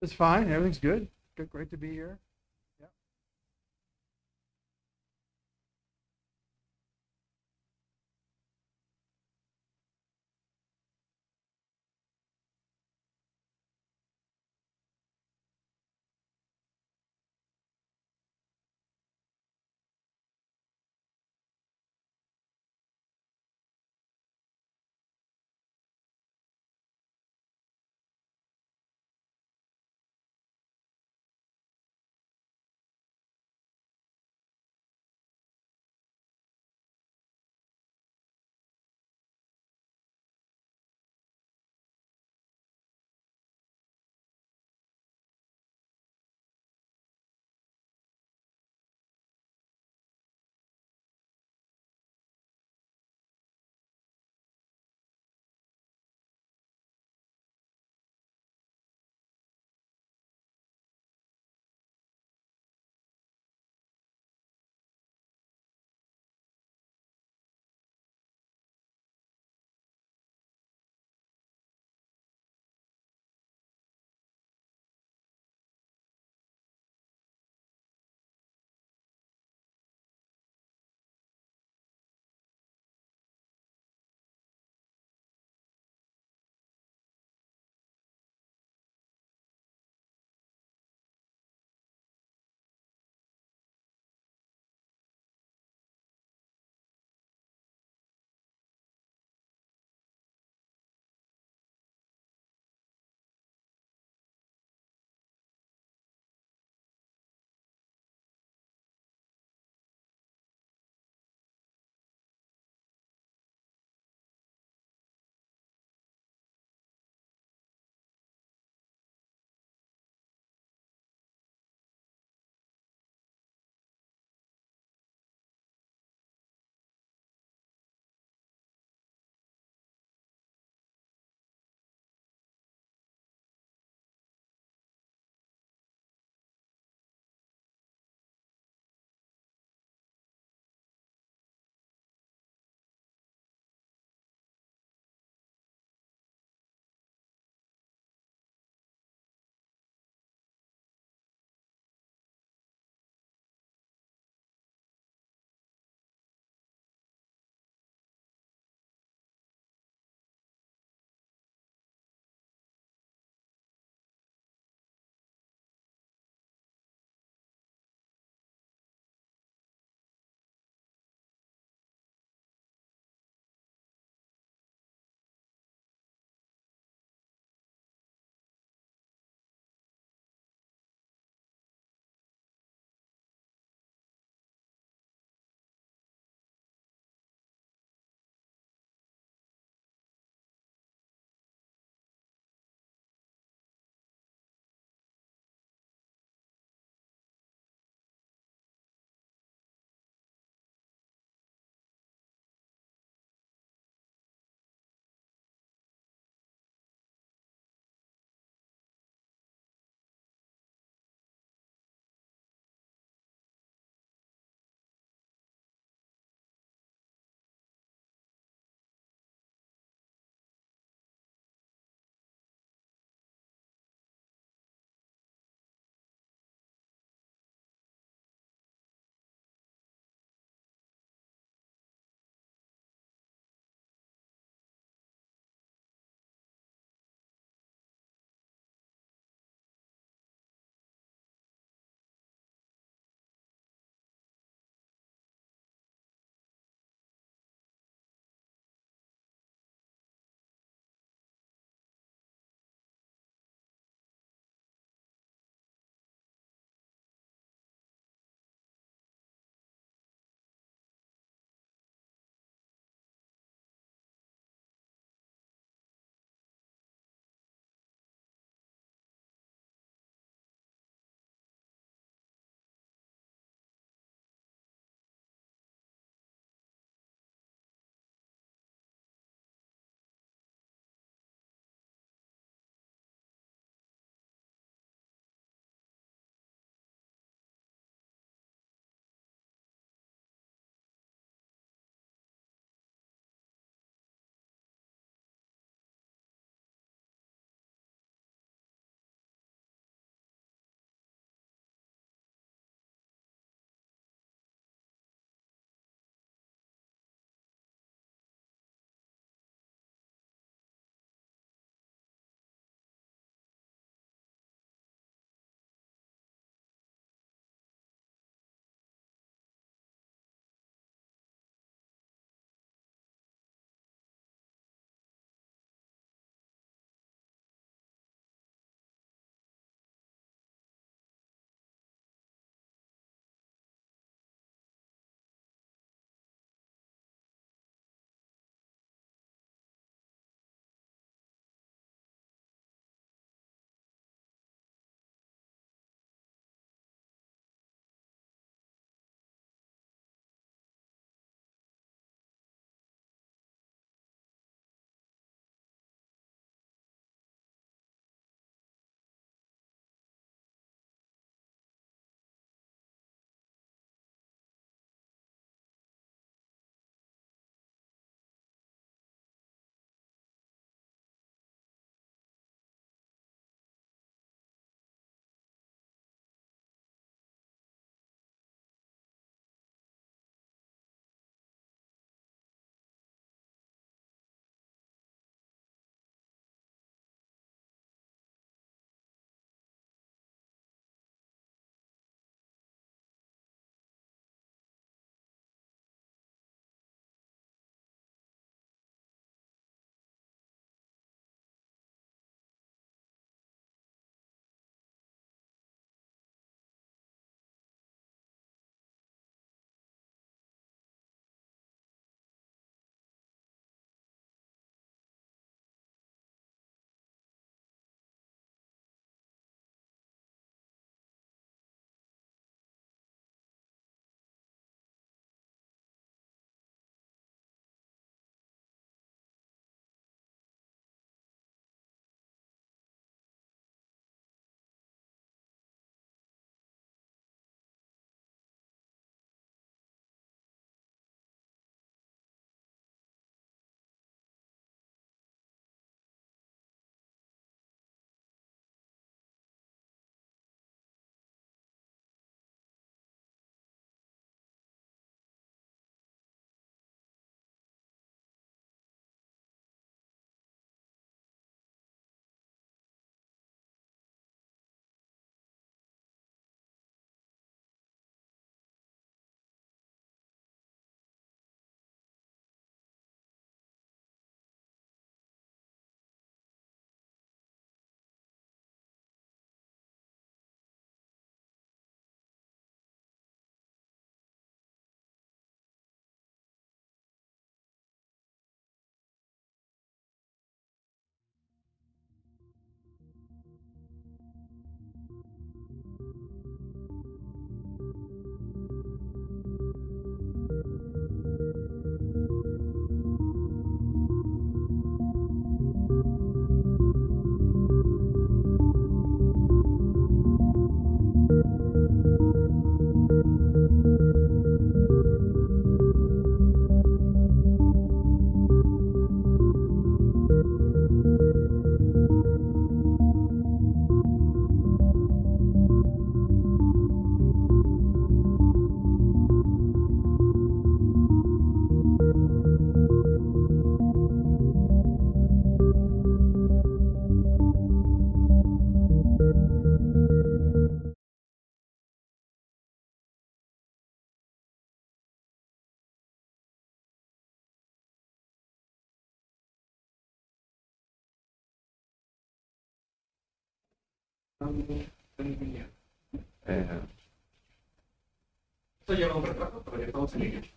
It's fine. Everything's good. Good. Great to be here. Yeah.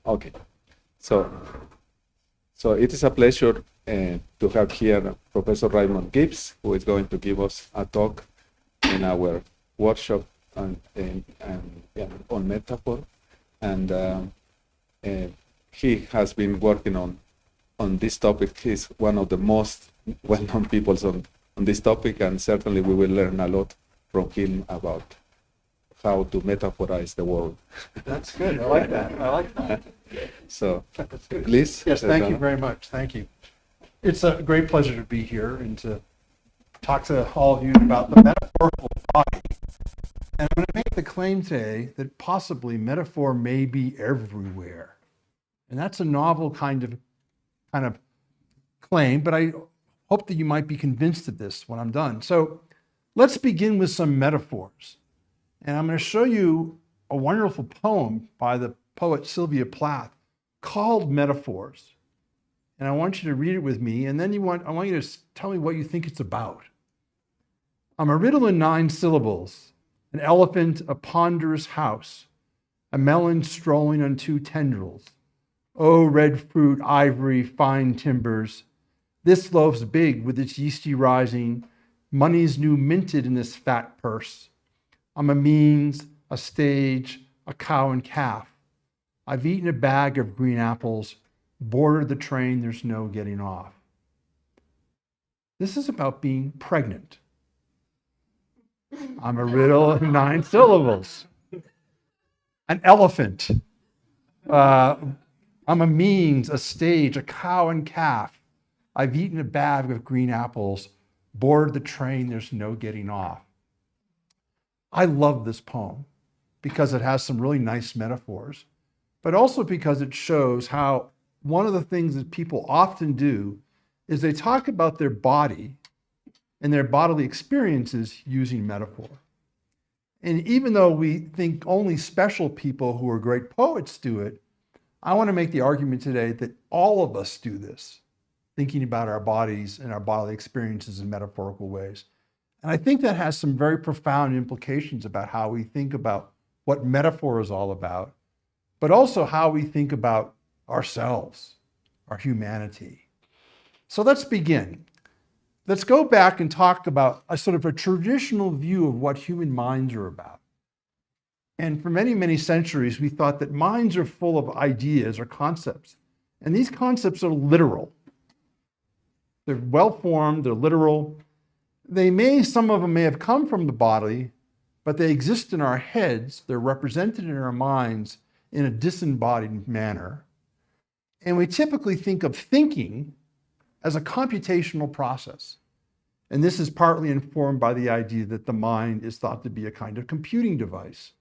Okay. So it is a pleasure to have here Professor Raymond Gibbs, who is going to give us a talk in our workshop on metaphor. And he has been working on this topic. He's one of the most well-known people on this topic, and certainly we will learn a lot from him about how to metaphorize the world. That's good. I like that. I like that. So, please. Yes, thank you very much. Thank you. It's a great pleasure to be here and to talk to all of you about the metaphorical body. And I'm going to make the claim today that possibly metaphor may be everywhere. And that's a novel kind of claim, but I hope that you might be convinced of this when I'm done. So let's begin with some metaphors. And I'm going to show you a wonderful poem by the poet Sylvia Plath called Metaphors. And I want you to read it with me, and then I want you to tell me what you think it's about. I'm a riddle in 9 syllables, an elephant, a ponderous house, a melon strolling on 2 tendrils. Oh, red fruit, ivory, fine timbers. This loaf's big with its yeasty rising, money's new minted in this fat purse. I'm a means, a stage, a cow and calf. I've eaten a bag of green apples, boarded the train, there's no getting off. This is about being pregnant. I'm a riddle in 9 syllables. An elephant. I'm a means, a stage, a cow and calf. I've eaten a bag of green apples, boarded the train, there's no getting off. I love this poem because it has some really nice metaphors, but also because it shows how one of the things that people often do is they talk about their body and their bodily experiences using metaphor. And even though we think only special people who are great poets do it, I want to make the argument today that all of us do this, thinking about our bodies and our bodily experiences in metaphorical ways. And I think that has some very profound implications about how we think about what metaphor is all about, but also how we think about ourselves, our humanity. So let's begin. Let's go back and talk about a sort of a traditional view of what human minds are about. And for many, many centuries, we thought that minds are full of ideas or concepts. And these concepts are literal. They're well-formed, they're literal. Some of them may have come from the body, but they exist in our heads. They're represented in our minds in a disembodied manner. And we typically think of thinking as a computational process. And this is partly informed by the idea that the mind is thought to be a kind of computing device.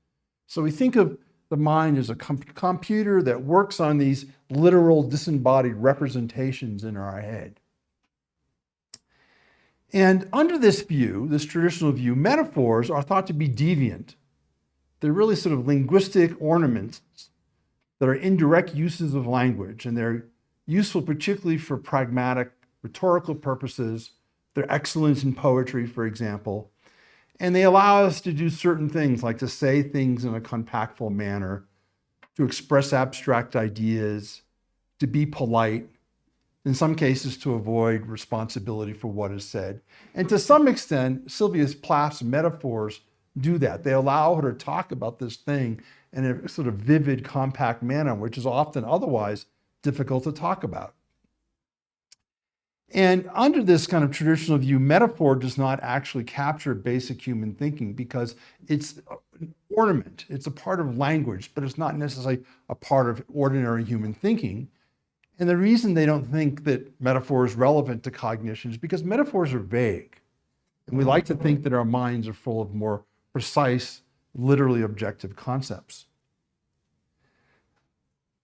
So we think of the mind as a computer that works on these literal disembodied representations in our head. And under this view, this traditional view, metaphors are thought to be deviant. They're really sort of linguistic ornaments that are indirect uses of language, and they're useful particularly for pragmatic rhetorical purposes. They're excellent in poetry, for example, and they allow us to do certain things like to say things in a compactful manner, to express abstract ideas, to be polite, in some cases to avoid responsibility for what is said. And to some extent, Sylvia Plath's metaphors do that. They allow her to talk about this thing in a sort of vivid, compact manner, which is often otherwise difficult to talk about. And under this kind of traditional view, metaphor does not actually capture basic human thinking because it's an ornament. It's a part of language, but it's not necessarily a part of ordinary human thinking. And the reason they don't think that metaphor is relevant to cognition is because metaphors are vague. And we like to think that our minds are full of more precise, literally objective concepts.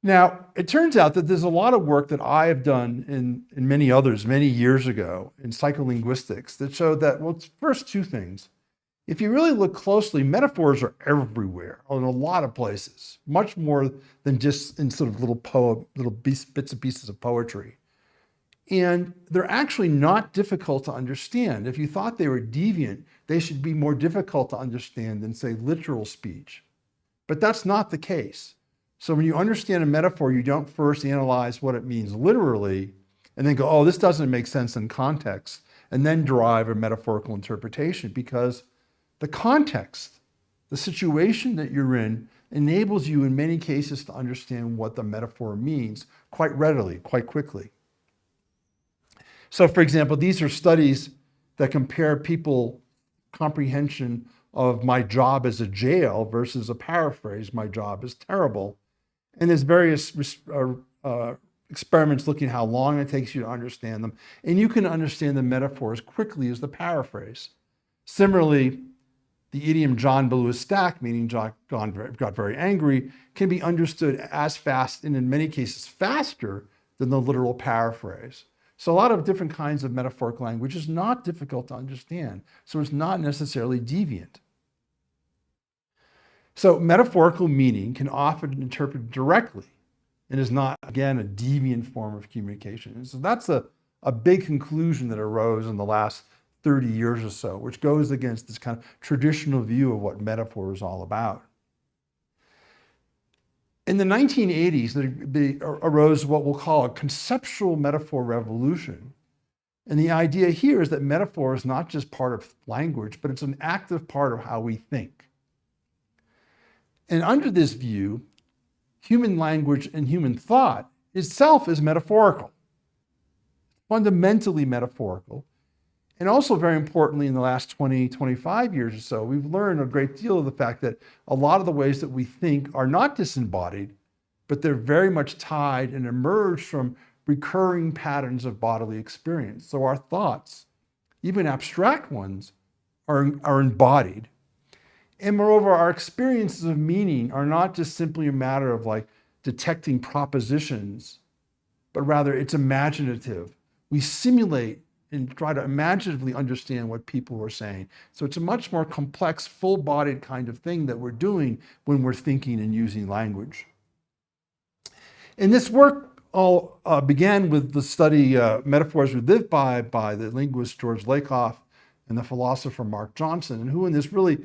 Now, it turns out that there's a lot of work that I have done and many others many years ago in psycholinguistics that showed that, well, it's first 2 things. If you really look closely, metaphors are everywhere, in a lot of places, much more than just in sort of little bits and pieces of poetry. And they're actually not difficult to understand. If you thought they were deviant, they should be more difficult to understand than, say, literal speech. But that's not the case. So when you understand a metaphor, you don't first analyze what it means literally, and then go, oh, this doesn't make sense in context, and then derive a metaphorical interpretation, because the context, the situation that you're in, enables you in many cases to understand what the metaphor means quite readily, quite quickly. So for example, these are studies that compare people comprehension of my job as a jail versus a paraphrase, my job is terrible. And there's various experiments looking at how long it takes you to understand them. And you can understand the metaphor as quickly as the paraphrase. Similarly, the idiom John blew his stack, meaning John got very angry, can be understood as fast and in many cases faster than the literal paraphrase. So a lot of different kinds of metaphorical language is not difficult to understand. So it's not necessarily deviant. So metaphorical meaning can often be interpreted directly and is not, again, a deviant form of communication. And so that's a big conclusion that arose in the last 30 years or so, which goes against this kind of traditional view of what metaphor is all about. In the 1980s, there arose what we'll call a conceptual metaphor revolution. And the idea here is that metaphor is not just part of language, but it's an active part of how we think. And under this view, human language and human thought itself is metaphorical, fundamentally metaphorical. And also very importantly, in the last 20, 25 years or so, we've learned a great deal of the fact that a lot of the ways that we think are not disembodied, but they're very much tied and emerge from recurring patterns of bodily experience. So our thoughts, even abstract ones, are embodied. And moreover, our experiences of meaning are not just simply a matter of like detecting propositions, but rather it's imaginative. We simulate and try to imaginatively understand what people were saying. So it's a much more complex, full-bodied kind of thing that we're doing when we're thinking and using language. And this work all began with the study Metaphors We Live By the linguist George Lakoff and the philosopher Mark Johnson, and who in this really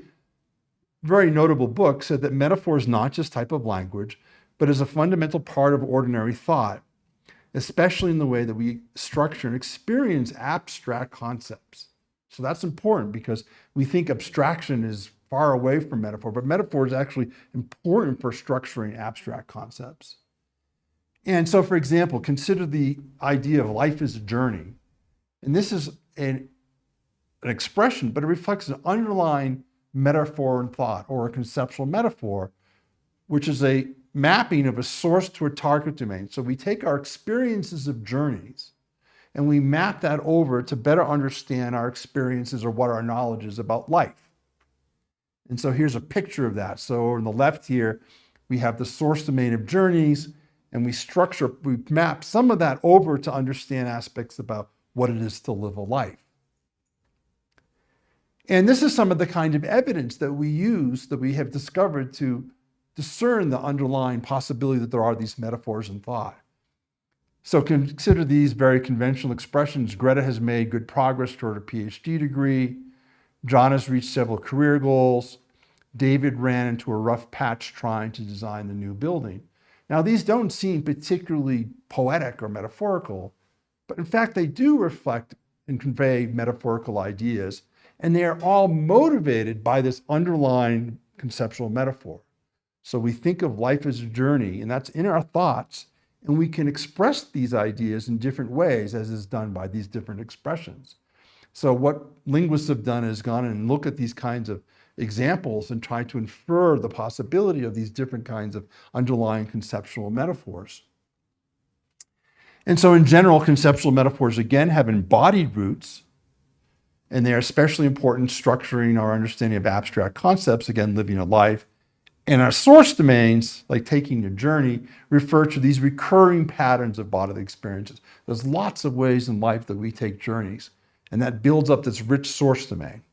very notable book said that metaphor is not just type of language, but is a fundamental part of ordinary thought, especially in the way that we structure and experience abstract concepts. So that's important because we think abstraction is far away from metaphor, but metaphor is actually important for structuring abstract concepts. And so, for example, consider the idea of life as a journey. And this is an expression, but it reflects an underlying metaphor in thought, or a conceptual metaphor, which is a mapping of a source to a target domain. So we take our experiences of journeys and we map that over to better understand our experiences or what our knowledge is about life. And so here's a picture of that. So on the left here, we have the source domain of journeys, and we map some of that over to understand aspects about what it is to live a life. And this is some of the kind of evidence that we use, that we have discovered to discern the underlying possibility that there are these metaphors in thought. So consider these very conventional expressions. Greta has made good progress toward a PhD degree. John has reached several career goals. David ran into a rough patch trying to design the new building. Now, these don't seem particularly poetic or metaphorical, but in fact, they do reflect and convey metaphorical ideas, and they are all motivated by this underlying conceptual metaphor. So we think of life as a journey, and that's in our thoughts, and we can express these ideas in different ways, as is done by these different expressions. So what linguists have done is gone and look at these kinds of examples and try to infer the possibility of these different kinds of underlying conceptual metaphors. And so in general, conceptual metaphors, again, have embodied roots, and they are especially important in structuring our understanding of abstract concepts, again, living a life. And our source domains, like taking a journey, refer to these recurring patterns of bodily experiences. There's lots of ways in life that we take journeys, and that builds up this rich source domain.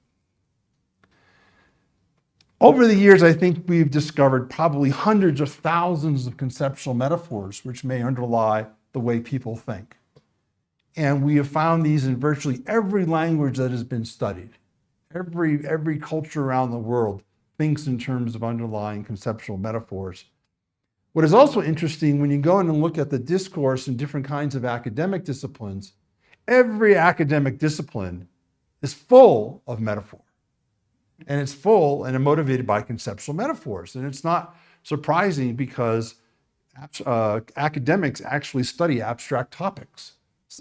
Over the years, I think we've discovered probably hundreds of thousands of conceptual metaphors which may underlie the way people think. And we have found these in virtually every language that has been studied. Every culture around the world thinks in terms of underlying conceptual metaphors. What is also interesting, when you go in and look at the discourse in different kinds of academic disciplines, every academic discipline is full of metaphor. And it's full and motivated by conceptual metaphors. And it's not surprising because academics actually study abstract topics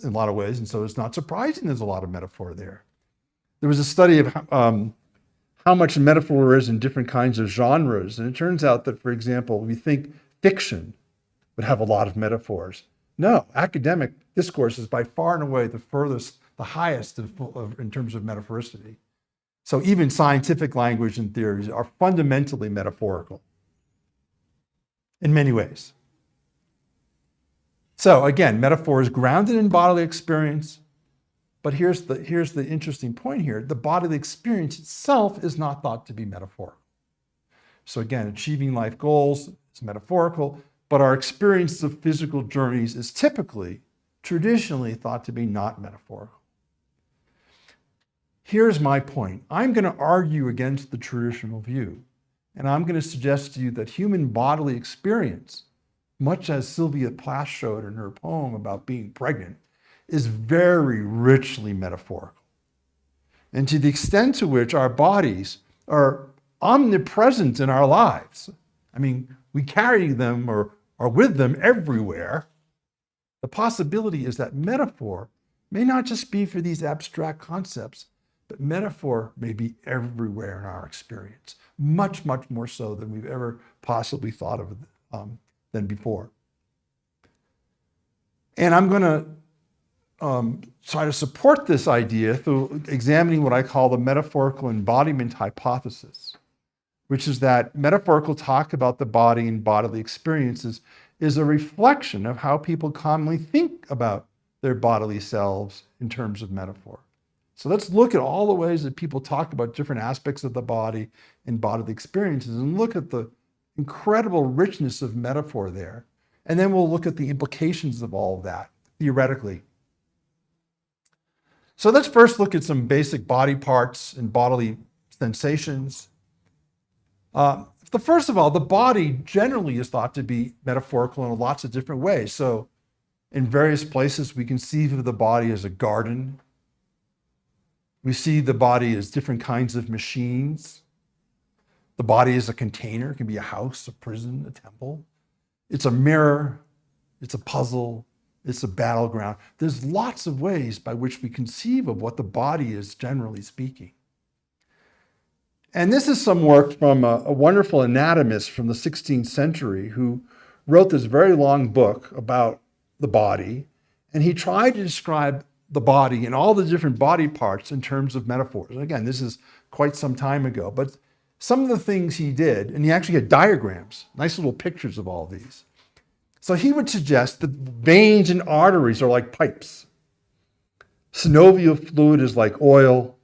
in a lot of ways. And so it's not surprising there's a lot of metaphor there. There was a study of how much metaphor there is in different kinds of genres. And it turns out that, for example, we think fiction would have a lot of metaphors. No, academic discourse is by far and away the highest in terms of metaphoricity. So even scientific language and theories are fundamentally metaphorical in many ways. So again, metaphor is grounded in bodily experience, but here's the interesting point here. The bodily experience itself is not thought to be metaphorical. So again, achieving life goals is metaphorical, but our experience of physical journeys is traditionally thought to be not metaphorical. Here's my point. I'm going to argue against the traditional view, and I'm going to suggest to you that human bodily experience, much as Sylvia Plath showed in her poem about being pregnant, is very richly metaphorical. And to the extent to which our bodies are omnipresent in our lives, I mean, we carry them or are with them everywhere, the possibility is that metaphor may not just be for these abstract concepts, but metaphor may be everywhere in our experience, much, much more so than we've ever possibly thought of than before. And I'm going to try to support this idea through examining what I call the metaphorical embodiment hypothesis, which is that metaphorical talk about the body and bodily experiences is a reflection of how people commonly think about their bodily selves in terms of metaphor. So let's look at all the ways that people talk about different aspects of the body and bodily experiences and look at the incredible richness of metaphor there. And then we'll look at the implications of all of that theoretically. So let's first look at some basic body parts and bodily sensations. First of all, the body generally is thought to be metaphorical in lots of different ways. So in various places, we conceive of the body as a garden. We see the body as different kinds of machines. The body is a container. It can be a house, a prison, a temple. It's a mirror. It's a puzzle. It's a battleground. There's lots of ways by which we conceive of what the body is, generally speaking. And this is some work from a wonderful anatomist from the 16th century who wrote this very long book about the body. And he tried to describe the body and all the different body parts in terms of metaphors. And again, this is quite some time ago, but some of the things he did, and he actually had diagrams, nice little pictures of all these. So he would suggest that veins and arteries are like pipes. Synovial fluid is like oil.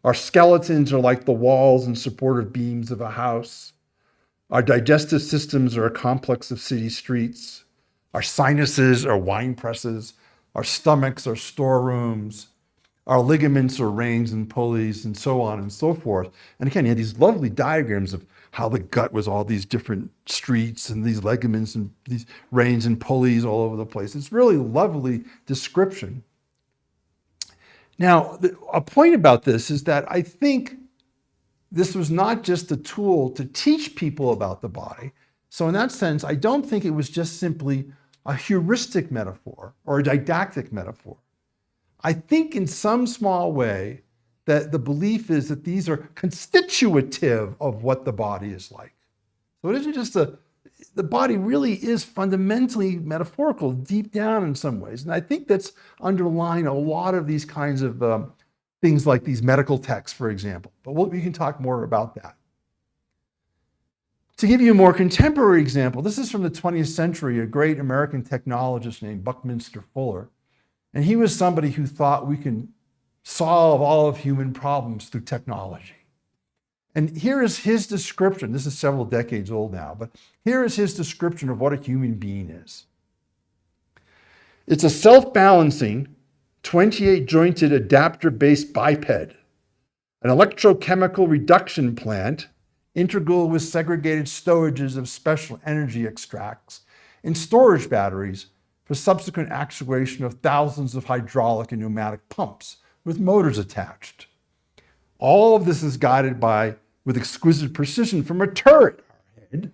Our skeletons are like the walls and supportive beams of a house. Our digestive systems are a complex of city streets. Our sinuses are wine presses. Our stomachs are storerooms. Our ligaments are reins and pulleys, and so on and so forth. And again, he had these lovely diagrams of how the gut was all these different streets and these ligaments and these reins and pulleys all over the place. It's really lovely description. Now, a point about this is that I think this was not just a tool to teach people about the body. So in that sense, I don't think it was just simply a heuristic metaphor or a didactic metaphor. I think in some small way that the belief is that these are constitutive of what the body is like. So it isn't just the body really is fundamentally metaphorical deep down in some ways. And I think that's underlying a lot of these kinds of things like these medical texts, for example. But we can talk more about that. To give you a more contemporary example, this is from the 20th century, a great American technologist named Buckminster Fuller. And he was somebody who thought we can solve all of human problems through technology. And here is his description. This is several decades old now, but here is his description of what a human being is. It's a self-balancing, 28-jointed adapter-based biped, an electrochemical reduction plant, integral with segregated storages of special energy extracts, and storage batteries for subsequent actuation of thousands of hydraulic and pneumatic pumps with motors attached. All of this is guided with exquisite precision from a turret head,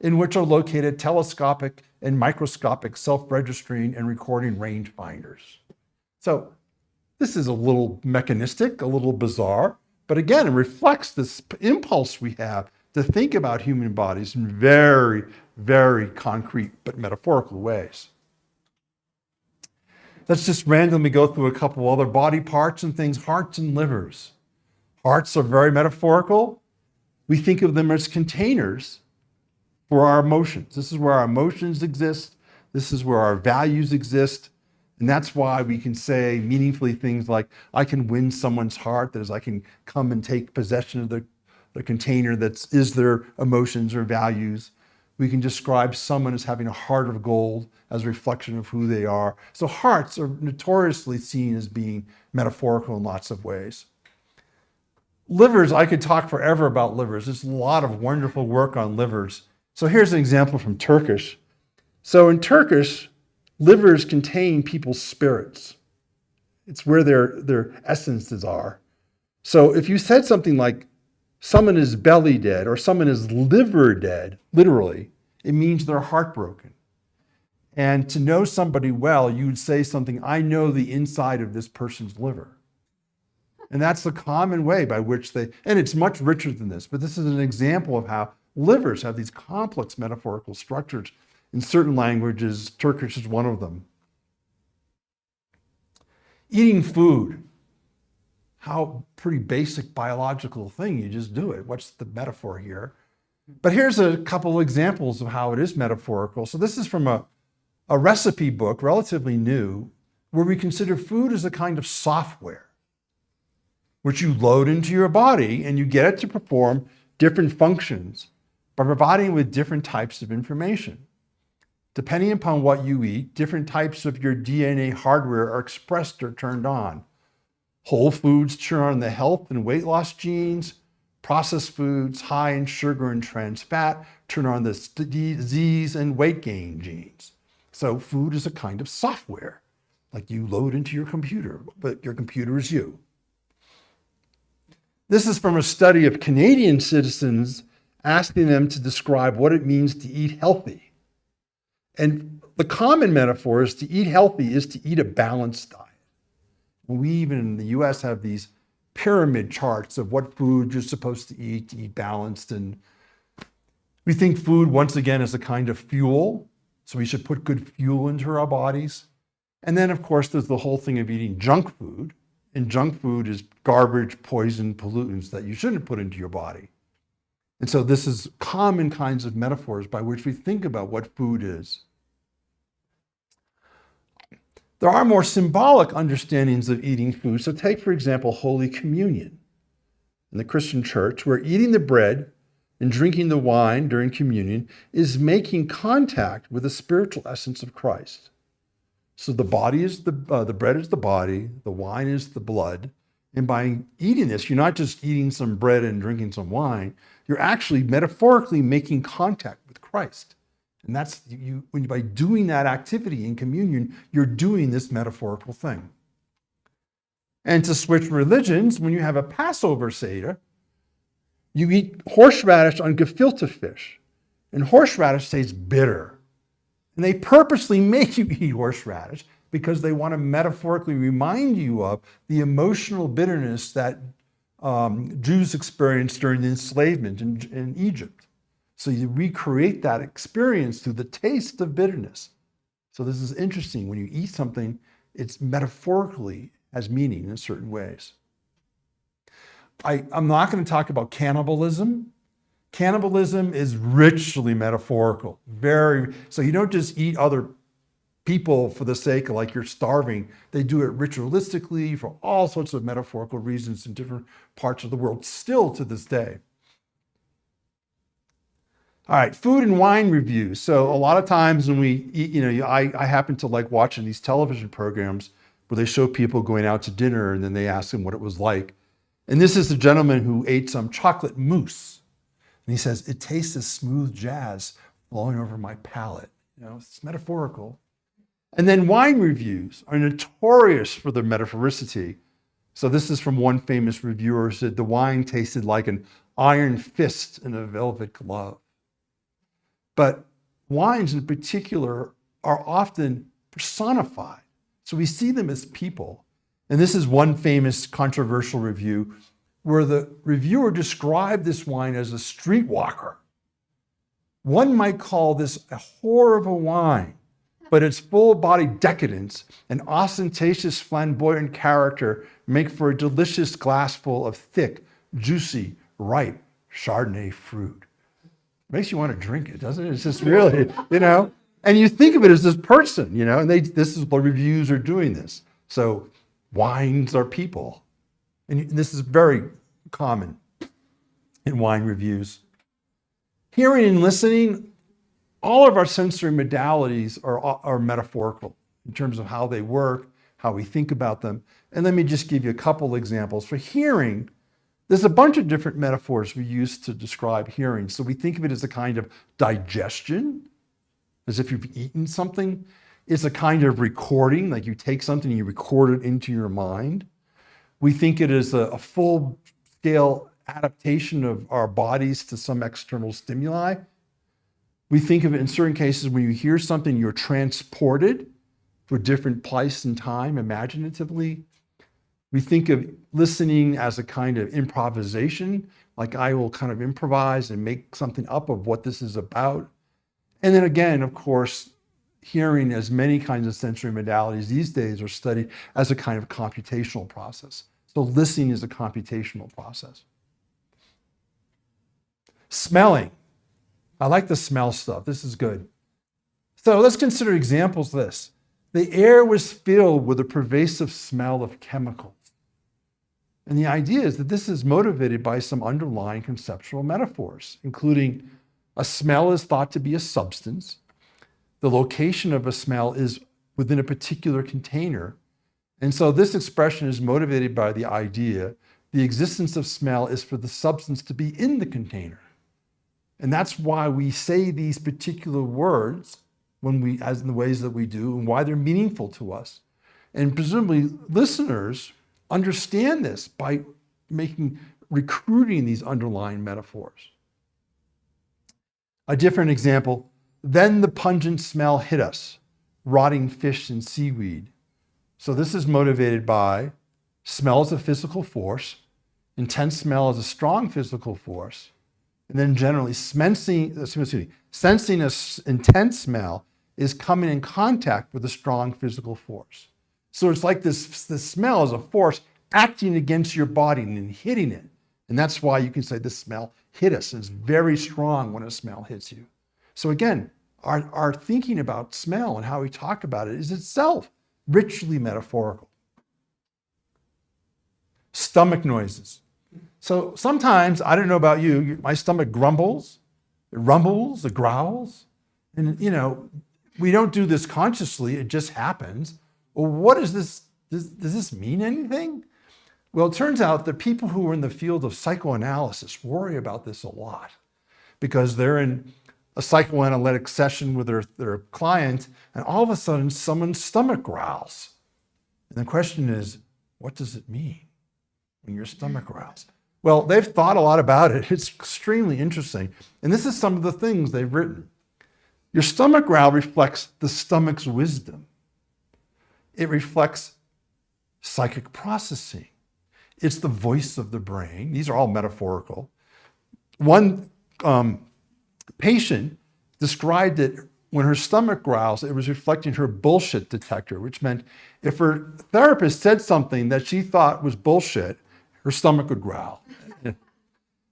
in which are located telescopic and microscopic self-registering and recording rangefinders. So this is a little mechanistic, a little bizarre, but again, it reflects this impulse we have to think about human bodies in very, very concrete but metaphorical ways. Let's just randomly go through a couple other body parts and things, hearts and livers. Hearts are very metaphorical. We think of them as containers for our emotions. This is where our emotions exist. This is where our values exist. And that's why we can say meaningfully things like, I can win someone's heart. That is, I can come and take possession of the container that is their emotions or values. We can describe someone as having a heart of gold as a reflection of who they are. So hearts are notoriously seen as being metaphorical in lots of ways. Livers, I could talk forever about livers. There's a lot of wonderful work on livers. So here's an example from Turkish. So in Turkish, livers contain people's spirits. It's where their essences are. So if you said something like, someone is belly dead or someone is liver dead, literally, it means they're heartbroken. And to know somebody well, you would say something, I know the inside of this person's liver. And that's the common way by which and it's much richer than this, but this is an example of how livers have these complex metaphorical structures. In certain languages, Turkish is one of them. Eating food. How pretty basic biological thing, you just do it. What's the metaphor here? But here's a couple examples of how it is metaphorical. So this is from a recipe book, relatively new, where we consider food as a kind of software, which you load into your body and you get it to perform different functions by providing with different types of information. Depending upon what you eat, different types of your DNA hardware are expressed or turned on. Whole foods turn on the health and weight loss genes. Processed foods high in sugar and trans fat turn on the disease and weight gain genes. So food is a kind of software, like you load into your computer, but your computer is you. This is from a study of Canadian citizens asking them to describe what it means to eat healthy. And the common metaphor is to eat healthy is to eat a balanced diet. We even in the US have these pyramid charts of what food you're supposed to eat balanced. And we think food, once again, is a kind of fuel. So we should put good fuel into our bodies. And then, of course, there's the whole thing of eating junk food. And junk food is garbage, poison, pollutants that you shouldn't put into your body. And so this is common kinds of metaphors by which we think about what food is. There are more symbolic understandings of eating food. So take, for example, Holy Communion in the Christian church, where eating the bread and drinking the wine during communion is making contact with the spiritual essence of Christ. So the body is the bread is the body, the wine is the blood. And by eating this, you're not just eating some bread and drinking some wine, you're actually metaphorically making contact with Christ. And that's by doing that activity in communion, you're doing this metaphorical thing. And to switch religions, when you have a Passover Seder, you eat horseradish on gefilte fish. And horseradish tastes bitter. And they purposely make you eat horseradish because they want to metaphorically remind you of the emotional bitterness that Jews experienced during the enslavement in Egypt. So you recreate that experience through the taste of bitterness. So this is interesting. When you eat something, it's metaphorically has meaning in certain ways. I'm not going to talk about cannibalism. Cannibalism is richly metaphorical. So you don't just eat other people for the sake of like you're starving. They do it ritualistically for all sorts of metaphorical reasons in different parts of the world, still to this day. All right, food and wine reviews. So a lot of times when we eat, I happen to like watching these television programs where they show people going out to dinner and then they ask them what it was like. And this is the gentleman who ate some chocolate mousse. And he says, it tastes as smooth jazz flowing over my palate. It's metaphorical. And then wine reviews are notorious for their metaphoricity. So this is from one famous reviewer who said the wine tasted like an iron fist in a velvet glove. But wines in particular are often personified. So we see them as people. And this is one famous controversial review where the reviewer described this wine as a streetwalker. One might call this a whore of a wine, but its full-bodied decadence and ostentatious flamboyant character make for a delicious glassful of thick, juicy, ripe Chardonnay fruit. Makes you want to drink it, doesn't it? It's just really, and you think of it as this person, and this is what reviews are doing this. So wines are people. And this is very common in wine reviews. Hearing and listening, all of our sensory modalities are metaphorical in terms of how they work, how we think about them. And let me just give you a couple examples. For hearing, there's a bunch of different metaphors we use to describe hearing. So we think of it as a kind of digestion, as if you've eaten something. It's a kind of recording, like you take something and you record it into your mind. We think it is a full-scale adaptation of our bodies to some external stimuli. We think of it in certain cases when you hear something, you're transported to a different place and time imaginatively. We think of listening as a kind of improvisation, like I will kind of improvise and make something up of what this is about. And then again, of course, hearing, as many kinds of sensory modalities these days, are studied as a kind of computational process. So listening is a computational process. Smelling. I like the smell stuff. This is good. So let's consider examples of this. The air was filled with a pervasive smell of chemicals. And the idea is that this is motivated by some underlying conceptual metaphors, including a smell is thought to be a substance. The location of a smell is within a particular container. And so this expression is motivated by the idea the existence of smell is for the substance to be in the container. And that's why we say these particular words as in the ways that we do, and why they're meaningful to us. And presumably listeners understand this by recruiting these underlying metaphors. A different example, then the pungent smell hit us, rotting fish and seaweed. So this is motivated by smell as a physical force, intense smell as a strong physical force, and then generally sensing an intense smell is coming in contact with a strong physical force. So it's like this smell is a force acting against your body and hitting it. And that's why you can say the smell hit us. It's very strong when a smell hits you. So again, our thinking about smell and how we talk about it is itself richly metaphorical. Stomach noises. So sometimes, I don't know about you, my stomach grumbles, it rumbles, it growls. And we don't do this consciously, it just happens. Well, what is this? Does this mean anything? Well, it turns out that people who are in the field of psychoanalysis worry about this a lot because they're in a psychoanalytic session with their client, and all of a sudden someone's stomach growls. And the question is, what does it mean when your stomach growls? Well, they've thought a lot about it. It's extremely interesting. And this is some of the things they've written. Your stomach growl reflects the stomach's wisdom. It reflects psychic processing. It's the voice of the brain. These are all metaphorical. One patient described it when her stomach growls, it was reflecting her bullshit detector, which meant if her therapist said something that she thought was bullshit, her stomach would growl.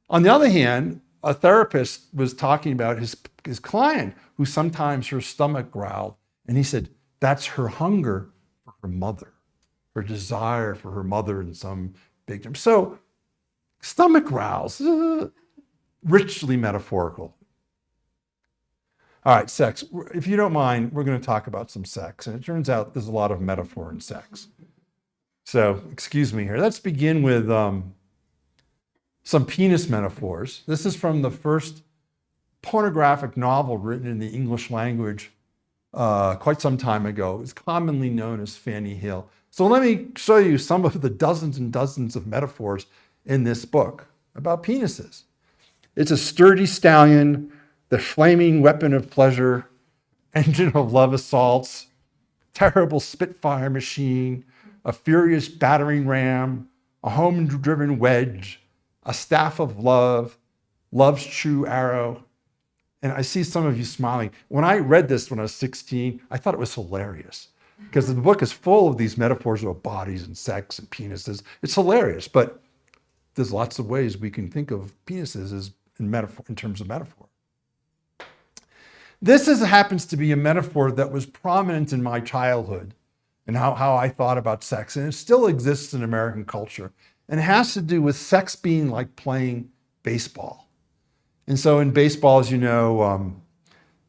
On the other hand, a therapist was talking about his client who sometimes her stomach growled, and he said, that's her hunger for her mother, her desire for her mother in some big term. So stomach growls, richly metaphorical. All right, sex. If you don't mind, we're going to talk about some sex. And it turns out there's a lot of metaphor in sex. So, excuse me here. Let's begin with some penis metaphors. This is from the first pornographic novel written in the English language quite some time ago. It's commonly known as Fanny Hill. So let me show you some of the dozens and dozens of metaphors in this book about penises. It's a sturdy stallion, the flaming weapon of pleasure, engine of love assaults, terrible Spitfire machine, a furious battering ram, a home-driven wedge, a staff of love, love's true arrow. And I see some of you smiling. When I read this when I was 16, I thought it was hilarious because the book is full of these metaphors about bodies and sex and penises. It's hilarious, but there's lots of ways we can think of penises as in metaphor, in terms of metaphor. This happens to be a metaphor that was prominent in my childhood and how I thought about sex, and it still exists in American culture. And it has to do with sex being like playing baseball. And so in baseball, as you know,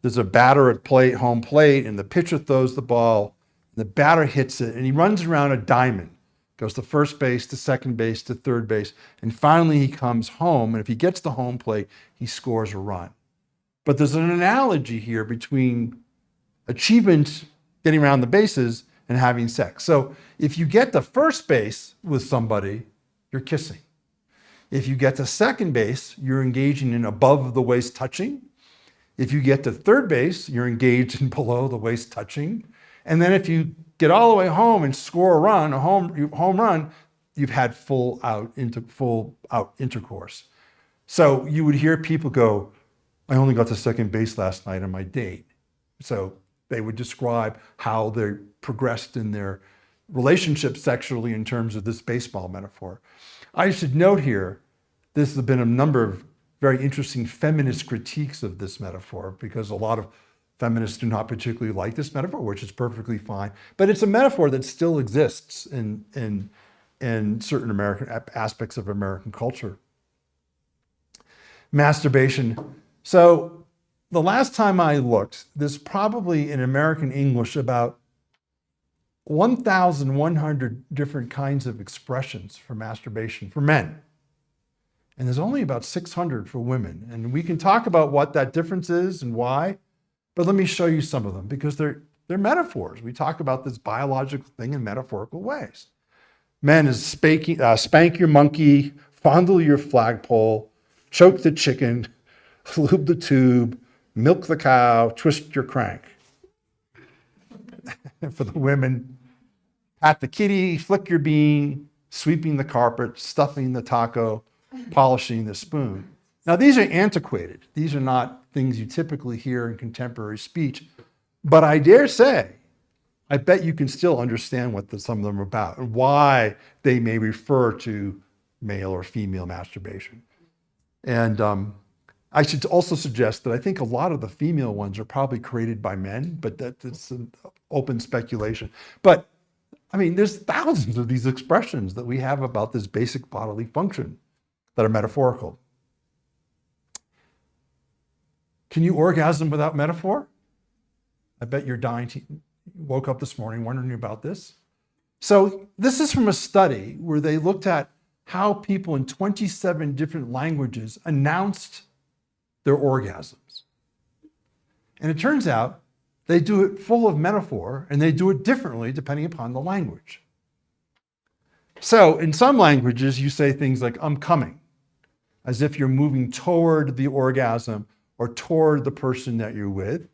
there's a batter at home plate, and the pitcher throws the ball, and the batter hits it, and he runs around a diamond. Goes to first base, to second base, to third base, and finally he comes home, and if he gets to home plate, he scores a run. But there's an analogy here between achievement, getting around the bases, and having sex. So if you get to first base with somebody, you're kissing. If you get to second base, you're engaging in above the waist touching. If you get to third base, you're engaged in below the waist touching. And then if you get all the way home and score a run, a home run, you've had full out intercourse. So you would hear people go, I only got to second base last night on my date. So they would describe how they progressed in their relationship sexually in terms of this baseball metaphor. I should note here, this has been a number of very interesting feminist critiques of this metaphor because a lot of feminists do not particularly like this metaphor, which is perfectly fine. But it's a metaphor that still exists in certain American aspects of American culture. Masturbation. So the last time I looked, there's probably in American English about 1,100 different kinds of expressions for masturbation for men. And there's only about 600 for women. And we can talk about what that difference is and why, but let me show you some of them because they're metaphors. We talk about this biological thing in metaphorical ways. Men is spank your monkey, fondle your flagpole, choke the chicken, lube the tube, milk the cow, twist your crank. For the women, pat the kitty, flick your bean, sweeping the carpet, stuffing the taco, polishing the spoon. Now, these are antiquated. These are not things you typically hear in contemporary speech, but I dare say, I bet you can still understand what some of them are about and why they may refer to male or female masturbation. And I should also suggest that I think a lot of the female ones are probably created by men, but that's an open speculation. But I mean, there's thousands of these expressions that we have about this basic bodily function that are metaphorical. Can you orgasm without metaphor? I bet you're dying to woke up this morning wondering about this. So this is from a study where they looked at how people in 27 different languages announced their orgasms. And it turns out they do it full of metaphor and they do it differently depending upon the language. So in some languages, you say things like, I'm coming, as if you're moving toward the orgasm or toward the person that you're with.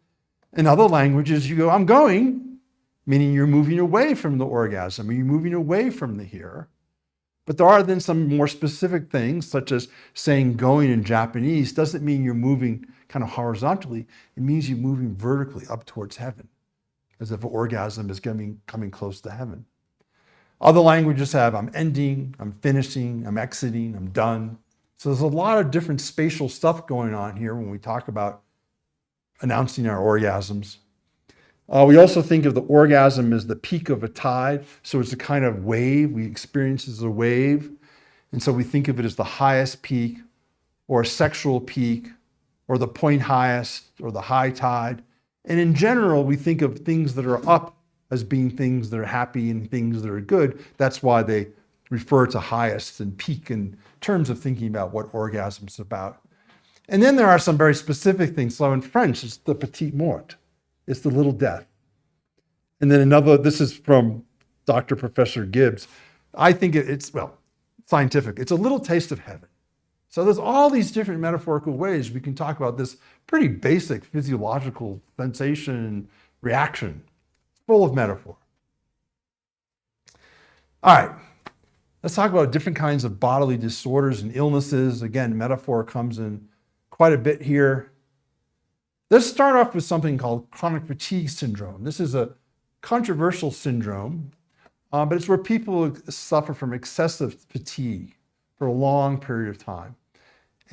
In other languages, you go, I'm going, meaning you're moving away from the orgasm, or you're moving away from the here. But there are then some more specific things, such as saying going in Japanese doesn't mean you're moving kind of horizontally. It means you're moving vertically up towards heaven, as if an orgasm is coming close to heaven. Other languages have I'm ending, I'm finishing, I'm exiting, I'm done. So there's a lot of different spatial stuff going on here when we talk about announcing our orgasms. We also think of the orgasm as the peak of a tide. So it's a kind of wave we experience as a wave. And so we think of it as the highest peak or a sexual peak or the point highest, or the high tide. And in general, we think of things that are up as being things that are happy and things that are good. That's why they refer to highest and peak in terms of thinking about what orgasm is about. And then there are some very specific things. So in French, it's the petite mort. It's the little death. And then another, this is from Dr. Professor Gibbs. I think it's, well, scientific. It's a little taste of heaven. So there's all these different metaphorical ways we can talk about this pretty basic physiological sensation reaction, full of metaphor. All right, let's talk about different kinds of bodily disorders and illnesses. Again, metaphor comes in quite a bit here. Let's start off with something called chronic fatigue syndrome. This is a controversial syndrome, but it's where people suffer from excessive fatigue for a long period of time.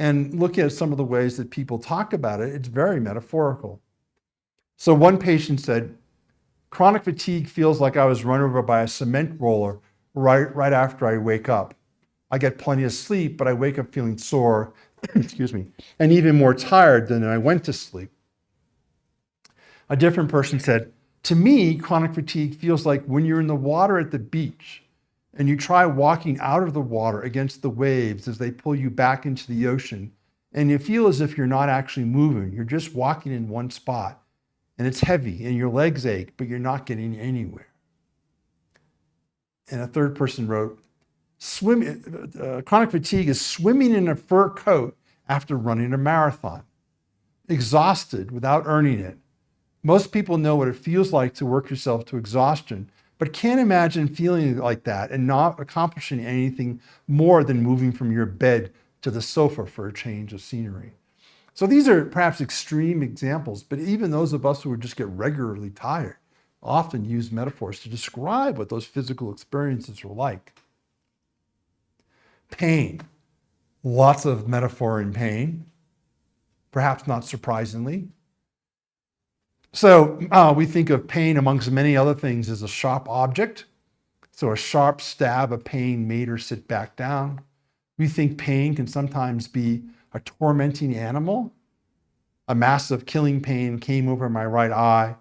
And looking at some of the ways that people talk about it, it's very metaphorical. So one patient said, chronic fatigue feels like I was run over by a cement roller right after I wake up. I get plenty of sleep, but I wake up feeling sore, excuse me, and even more tired than I went to sleep. A different person said, to me, chronic fatigue feels like when you're in the water at the beach and you try walking out of the water against the waves as they pull you back into the ocean, and you feel as if you're not actually moving, you're just walking in one spot, and it's heavy and your legs ache, but you're not getting anywhere. And a third person wrote, chronic fatigue is swimming in a fur coat after running a marathon, exhausted without earning it. Most people know what it feels like to work yourself to exhaustion, but can't imagine feeling like that and not accomplishing anything more than moving from your bed to the sofa for a change of scenery. So these are perhaps extreme examples, but even those of us who just get regularly tired often use metaphors to describe what those physical experiences are like. Pain. Lots of metaphor in pain, perhaps not surprisingly. So we think of pain amongst many other things as a sharp object. So a sharp stab of pain made her sit back down. We think pain can sometimes be a tormenting animal. A massive killing pain came over my right eye.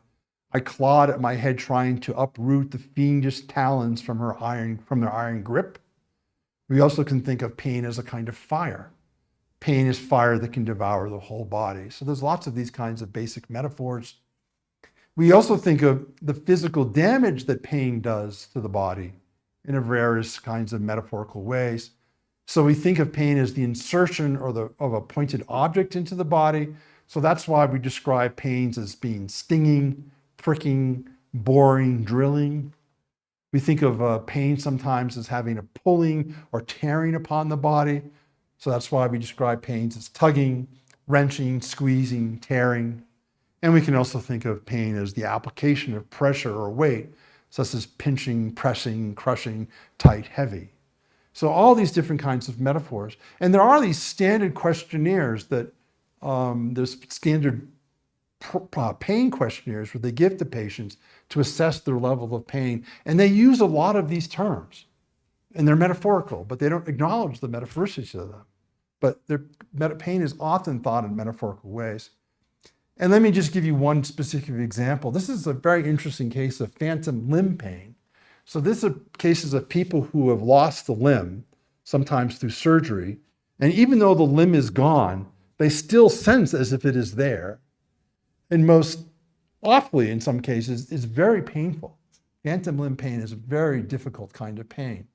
I clawed at my head trying to uproot the fiendish talons from their iron grip. We also can think of pain as a kind of fire. Pain is fire that can devour the whole body. So there's lots of these kinds of basic metaphors. We also think of the physical damage that pain does to the body in various kinds of metaphorical ways. So we think of pain as the insertion of a pointed object into the body. So that's why we describe pains as being stinging, pricking, boring, drilling. We think of pain sometimes as having a pulling or tearing upon the body. So that's why we describe pains as tugging, wrenching, squeezing, tearing. And we can also think of pain as the application of pressure or weight, such as pinching, pressing, crushing, tight, heavy. So all these different kinds of metaphors. And there are these standard questionnaires that there's standard pain questionnaires where they give to patients to assess their level of pain. And they use a lot of these terms. And they're metaphorical, but they don't acknowledge the metaphoricity of them. But pain is often thought in metaphorical ways. And let me just give you one specific example. This is a very interesting case of phantom limb pain. So this is cases of people who have lost the limb, sometimes through surgery. And even though the limb is gone, they still sense as if it is there. And most awfully, in some cases, it's very painful. Phantom limb pain is a very difficult kind of pain.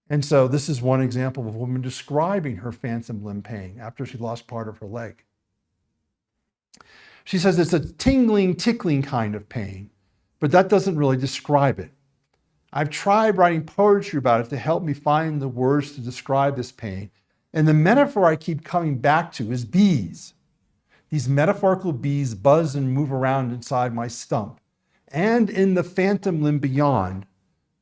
And so this is one example of a woman describing her phantom limb pain after she lost part of her leg. She says it's a tingling, tickling kind of pain, but that doesn't really describe it. I've tried writing poetry about it to help me find the words to describe this pain. And the metaphor I keep coming back to is bees. These metaphorical bees buzz and move around inside my stump. And in the phantom limb beyond,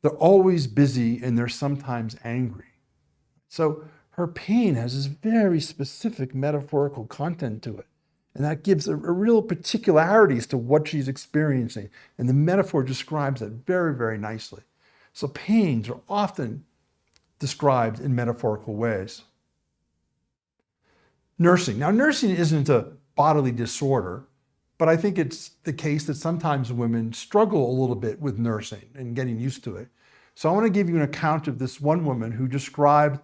they're always busy and they're sometimes angry. So her pain has this very specific metaphorical content to it. And that gives a real particularity as to what she's experiencing. And the metaphor describes that very, very nicely. So pains are often described in metaphorical ways. Nursing. Now, nursing isn't a bodily disorder, but I think it's the case that sometimes women struggle a little bit with nursing and getting used to it. So I want to give you an account of this one woman who described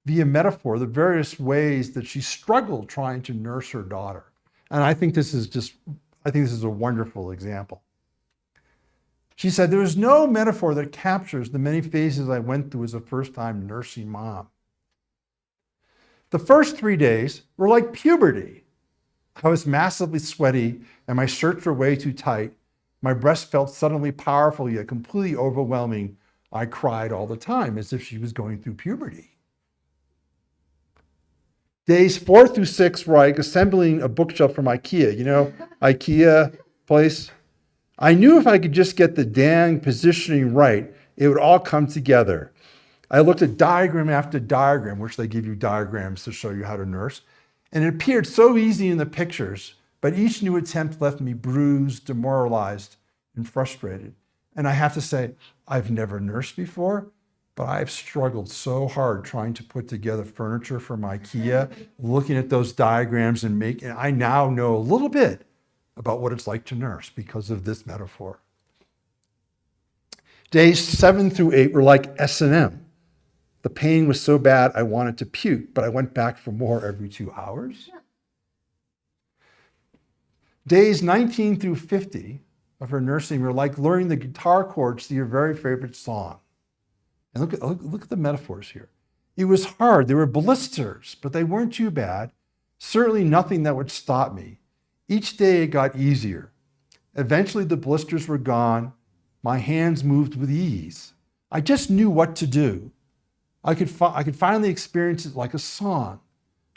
via metaphor the various ways that she struggled trying to nurse her daughter. And I think this is a wonderful example. She said, "There is no metaphor that captures the many phases I went through as a first-time nursing mom. The first 3 days were like puberty. I was massively sweaty and my shirts were way too tight. My breast felt suddenly powerful yet completely overwhelming. I cried all the time as if she was going through puberty. Days 4 through 6 were like assembling a bookshelf from IKEA. You know, IKEA place? I knew if I could just get the dang positioning right, it would all come together. I looked at diagram after diagram, which they give you diagrams to show you how to nurse, and it appeared so easy in the pictures, but each new attempt left me bruised, demoralized, and frustrated. And I have to say, I've never nursed before, but I've struggled so hard trying to put together furniture from IKEA, looking at those diagrams and I now know a little bit about what it's like to nurse because of this metaphor. Days 7 through 8 were like S&M. The pain was so bad I wanted to puke, but I went back for more every 2 hours. Days 19 through 50 of her nursing were like learning the guitar chords to your very favorite song. And look at the metaphors here. It was hard. There were blisters, but they weren't too bad. Certainly nothing that would stop me. Each day it got easier. Eventually the blisters were gone. My hands moved with ease. I just knew what to do. I could finally experience it like a song.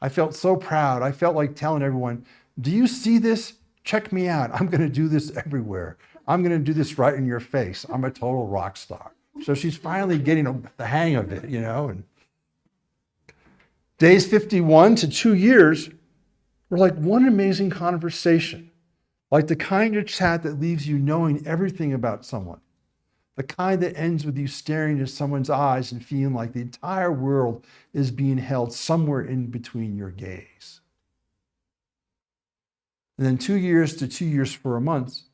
I felt so proud. I felt like telling everyone, do you see this? Check me out. I'm going to do this everywhere. I'm going to do this right in your face. I'm a total rock star. So she's finally getting the hang of it, you know. And days 51 to 2 years were like one amazing conversation, like the kind of chat that leaves you knowing everything about someone, the kind that ends with you staring into someone's eyes and feeling like the entire world is being held somewhere in between your gaze. And then 2 years to 2 years 4 months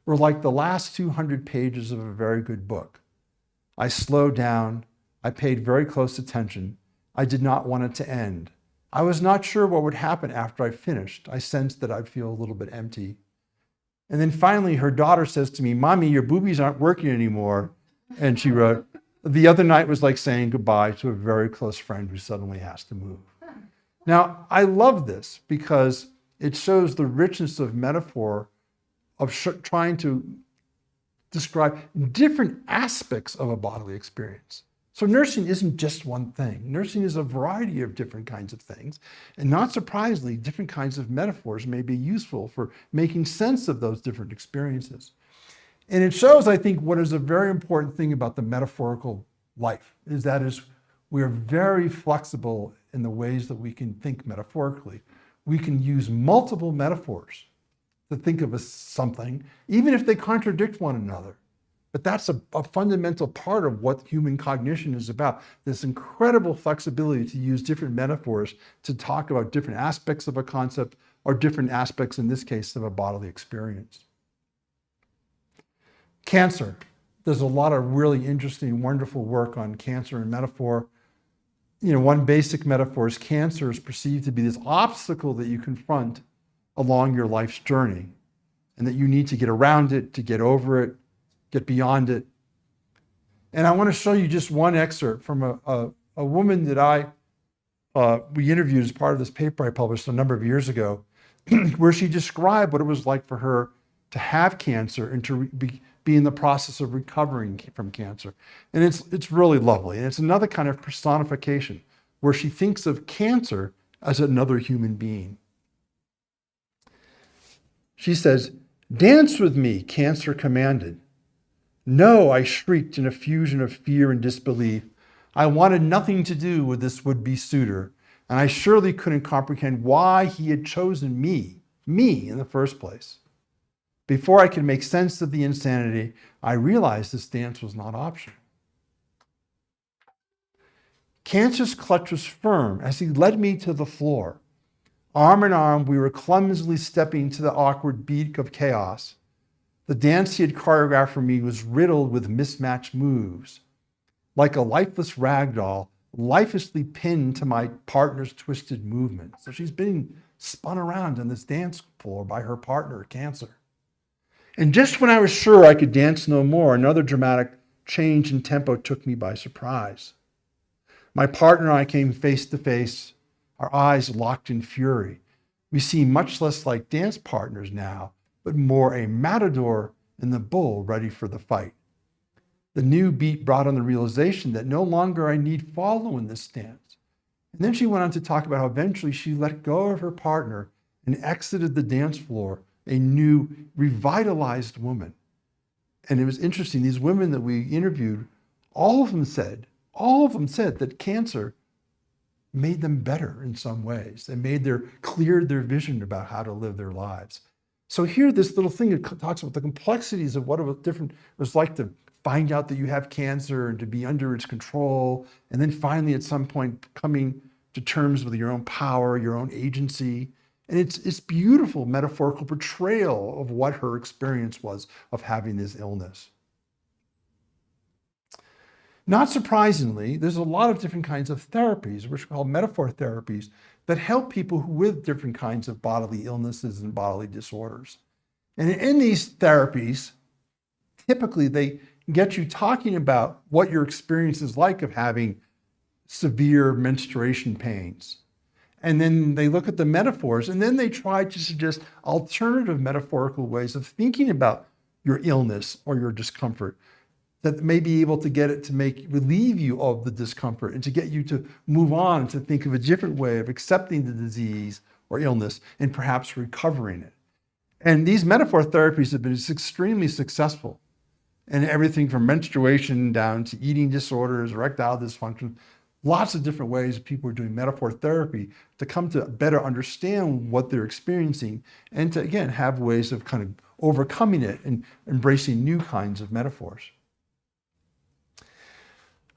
were like the last 200 pages of a very good book. I slowed down. I paid very close attention. I did not want it to end. I was not sure what would happen after I finished. I sensed that I'd feel a little bit empty. And then finally, her daughter says to me, Mommy, your boobies aren't working anymore. And she wrote, the other night was like saying goodbye to a very close friend who suddenly has to move. Now, I love this because it shows the richness of metaphor of trying to describe different aspects of a bodily experience. So nursing isn't just one thing. Nursing is a variety of different kinds of things. And not surprisingly, different kinds of metaphors may be useful for making sense of those different experiences. And it shows, I think, what is a very important thing about the metaphorical life, is we are very flexible in the ways that we can think metaphorically. We can use multiple metaphors to think of something, even if they contradict one another. But that's a fundamental part of what human cognition is about, this incredible flexibility to use different metaphors to talk about different aspects of a concept or different aspects, in this case, of a bodily experience. Cancer. There's a lot of really interesting, wonderful work on cancer and metaphor. You know, one basic metaphor is cancer is perceived to be this obstacle that you confront along your life's journey, and that you need to get around it, to get over it, get beyond it. And I want to show you just one excerpt from a woman that we interviewed as part of this paper I published a number of years ago, where she described what it was like for her to have cancer and to be in the process of recovering from cancer. And it's really lovely. And it's another kind of personification where she thinks of cancer as another human being. She says, "Dance with me," cancer commanded. "No," I shrieked in a fusion of fear and disbelief. I wanted nothing to do with this would-be suitor, and I surely couldn't comprehend why he had chosen me in the first place. Before I could make sense of the insanity, I realized this dance was not optional. Cancer's clutch was firm as he led me to the floor. Arm in arm, we were clumsily stepping to the awkward beat of chaos. The dance he had choreographed for me was riddled with mismatched moves. Like a lifeless rag doll, lifelessly pinned to my partner's twisted movement. So she's being spun around on this dance floor by her partner, Cancer. And just when I was sure I could dance no more, another dramatic change in tempo took me by surprise. My partner and I came face to face, our eyes locked in fury. We seemed much less like dance partners now, but more a matador and the bull ready for the fight. The new beat brought on the realization that no longer I need follow in this dance. And then she went on to talk about how eventually she let go of her partner and exited the dance floor, a new, revitalized woman. And it was interesting, these women that we interviewed, all of them said that cancer made them better in some ways. They cleared their vision about how to live their lives. So here, this little thing that talks about the complexities of what it was like to find out that you have cancer and to be under its control, and then finally at some point coming to terms with your own power, your own agency. And it's beautiful metaphorical portrayal of what her experience was of having this illness. Not surprisingly, there's a lot of different kinds of therapies, which are called metaphor therapies, that help people with different kinds of bodily illnesses and bodily disorders. And in these therapies, typically they get you talking about what your experience is like of having severe menstruation pains. And then they look at the metaphors, and then they try to suggest alternative metaphorical ways of thinking about your illness or your discomfort that may be able to get it to relieve you of the discomfort and to get you to move on and to think of a different way of accepting the disease or illness and perhaps recovering it. And these metaphor therapies have been extremely successful in everything from menstruation down to eating disorders, erectile dysfunction, lots of different ways people are doing metaphor therapy to come to better understand what they're experiencing and to, again, have ways of kind of overcoming it and embracing new kinds of metaphors.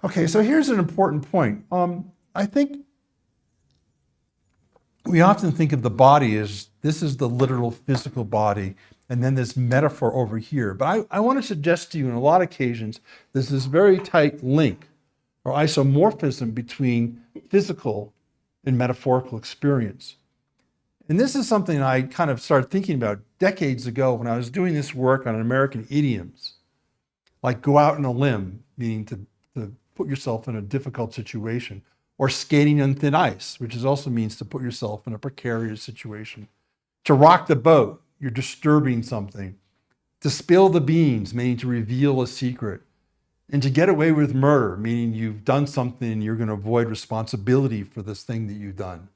Okay, so here's an important point. I think we often think of the body as this is the literal physical body, and then this metaphor over here. But I want to suggest to you on a lot of occasions, there's this very tight link or isomorphism between physical and metaphorical experience. And this is something I kind of started thinking about decades ago when I was doing this work on American idioms, like go out on a limb, meaning to put yourself in a difficult situation, or skating on thin ice, which also means to put yourself in a precarious situation. To rock the boat, you're disturbing something. To spill the beans, meaning to reveal a secret. And to get away with murder, meaning you've done something and you're going to avoid responsibility for this thing that you've done.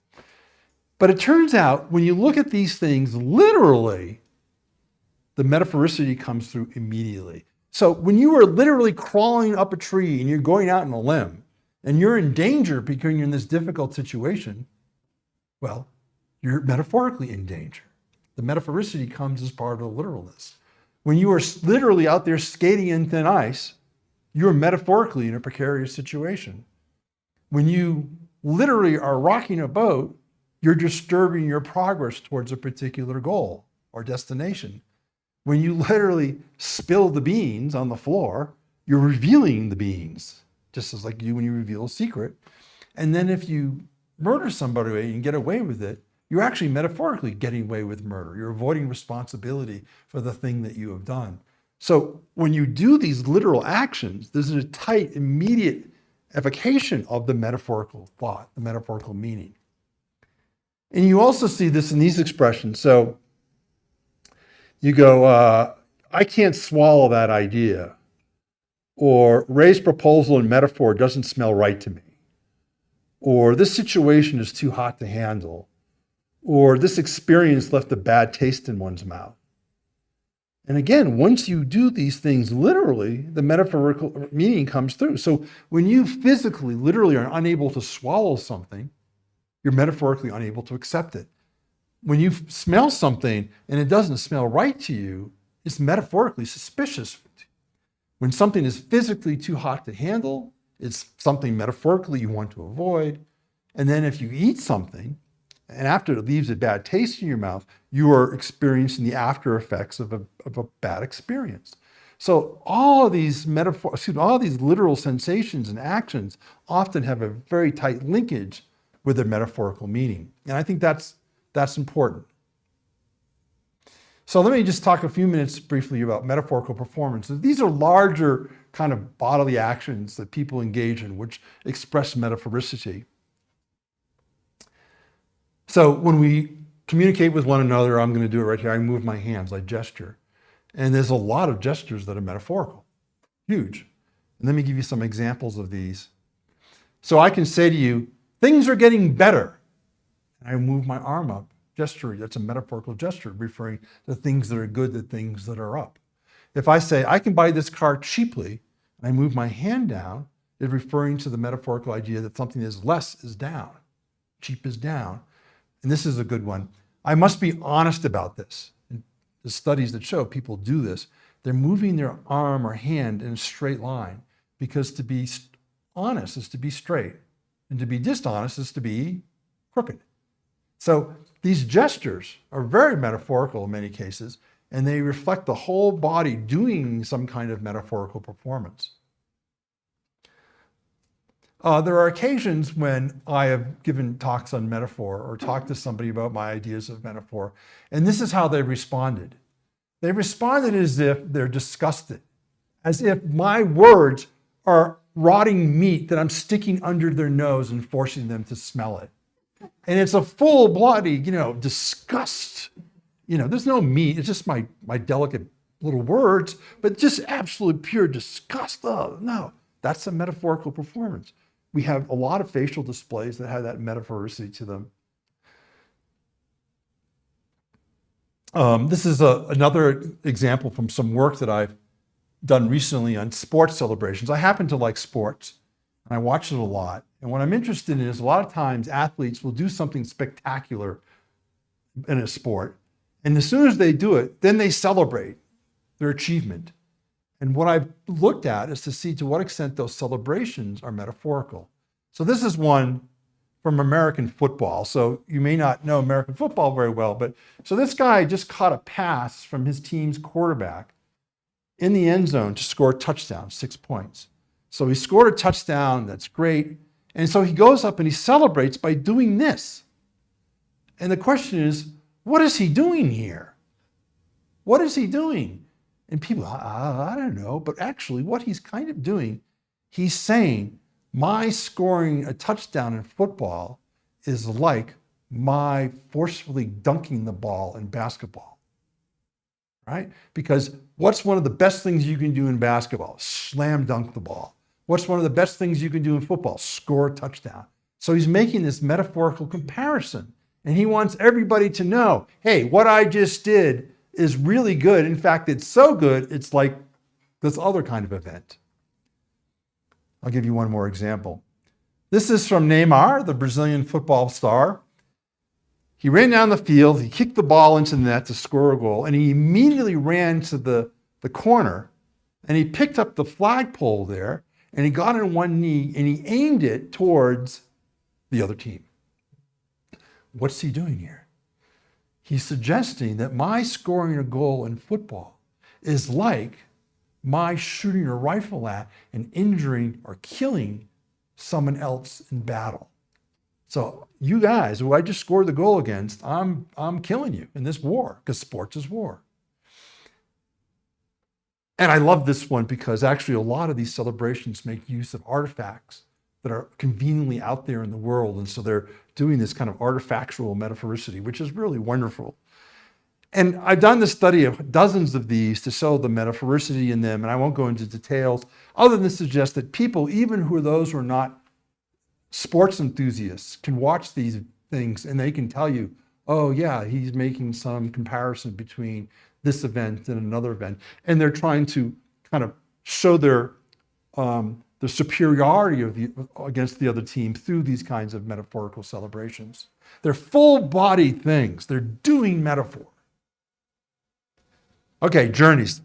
But it turns out, when you look at these things literally, the metaphoricity comes through immediately. So when you are literally crawling up a tree and you're going out on a limb and you're in danger because you're in this difficult situation, well, you're metaphorically in danger. The metaphoricity comes as part of the literalness. When you are literally out there skating in thin ice, you're metaphorically in a precarious situation. When you literally are rocking a boat, you're disturbing your progress towards a particular goal or destination. When you literally spill the beans on the floor, you're revealing the beans, just as like when you reveal a secret. And then if you murder somebody and get away with it, you're actually metaphorically getting away with murder. You're avoiding responsibility for the thing that you have done. So when you do these literal actions, there's a tight, immediate evocation of the metaphorical thought, the metaphorical meaning. And you also see this in these expressions. So you go, I can't swallow that idea. Or Ray's proposal and metaphor doesn't smell right to me. Or this situation is too hot to handle. Or this experience left a bad taste in one's mouth. And again, once you do these things literally, the metaphorical meaning comes through. So when you physically, literally are unable to swallow something, you're metaphorically unable to accept it. When you smell something and it doesn't smell right to you, it's metaphorically suspicious. When something is physically too hot to handle, it's something metaphorically you want to avoid. And then if you eat something And after it leaves a bad taste in your mouth, you are experiencing the after effects of a bad experience. So all of these all these literal sensations and actions often have a very tight linkage with their metaphorical meaning. And I think that's important. So let me just talk a few minutes briefly about metaphorical performance. These are larger kind of bodily actions that people engage in, which express metaphoricity. So when we communicate with one another, I'm going to do it right here. I move my hands, I gesture. And there's a lot of gestures that are metaphorical, huge. And let me give you some examples of these. So I can say to you, things are getting better. And I move my arm up, gesture. That's a metaphorical gesture referring to things that are good, to things that are up. If I say, I can buy this car cheaply, and I move my hand down, it's referring to the metaphorical idea that something that is less is down, cheap is down. And this is a good one. I must be honest about this. And the studies that show people do this, they're moving their arm or hand in a straight line, because to be honest is to be straight, and to be dishonest is to be crooked. So these gestures are very metaphorical in many cases, and they reflect the whole body doing some kind of metaphorical performance. There are occasions when I have given talks on metaphor or talked to somebody about my ideas of metaphor, and this is how they responded. They responded as if they're disgusted, as if my words are rotting meat that I'm sticking under their nose and forcing them to smell it. And it's a full-blooded, disgust. There's no meat. It's just my delicate little words, but just absolute pure disgust. Oh, no, that's a metaphorical performance. We have a lot of facial displays that have that metaphoricity to them. This is another example from some work that I've done recently on sports celebrations. I happen to like sports, and I watch it a lot. And what I'm interested in is a lot of times athletes will do something spectacular in a sport. And as soon as they do it, then they celebrate their achievement. And what I've looked at is to see to what extent those celebrations are metaphorical. So this is one from American football. So you may not know American football very well, but so this guy just caught a pass from his team's quarterback in the end zone to score a touchdown, 6 points. So he scored a touchdown, that's great. And so he goes up and he celebrates by doing this. And the question is, what is he doing here? What is he doing? And people, I don't know, but actually what he's kind of doing, he's saying, my scoring a touchdown in football is like my forcefully dunking the ball in basketball, right? Because what's one of the best things you can do in basketball? Slam dunk the ball. What's one of the best things you can do in football? Score a touchdown. So he's making this metaphorical comparison, and he wants everybody to know, hey, what I just did is really good. In fact, it's so good, it's like this other kind of event. I'll give you one more example. This is from Neymar, the Brazilian football star. He ran down the field, he kicked the ball into the net to score a goal, and he immediately ran to the corner, and he picked up the flagpole there, and he got on one knee, and he aimed it towards the other team. What's he doing here? He's suggesting that my scoring a goal in football is like my shooting a rifle at and injuring or killing someone else in battle. So you guys who I just scored the goal against, I'm killing you in this war, because sports is war. And I love this one because actually a lot of these celebrations make use of artifacts that are conveniently out there in the world. And so they're doing this kind of artifactual metaphoricity, which is really wonderful. And I've done the study of dozens of these to show the metaphoricity in them, and I won't go into details, other than to suggest that people, even who are those who are not sports enthusiasts, can watch these things and they can tell you, oh yeah, he's making some comparison between this event and another event. And they're trying to kind of show their the superiority against the other team through these kinds of metaphorical celebrations. They're full-bodied things. They're doing metaphor. Okay, journeys.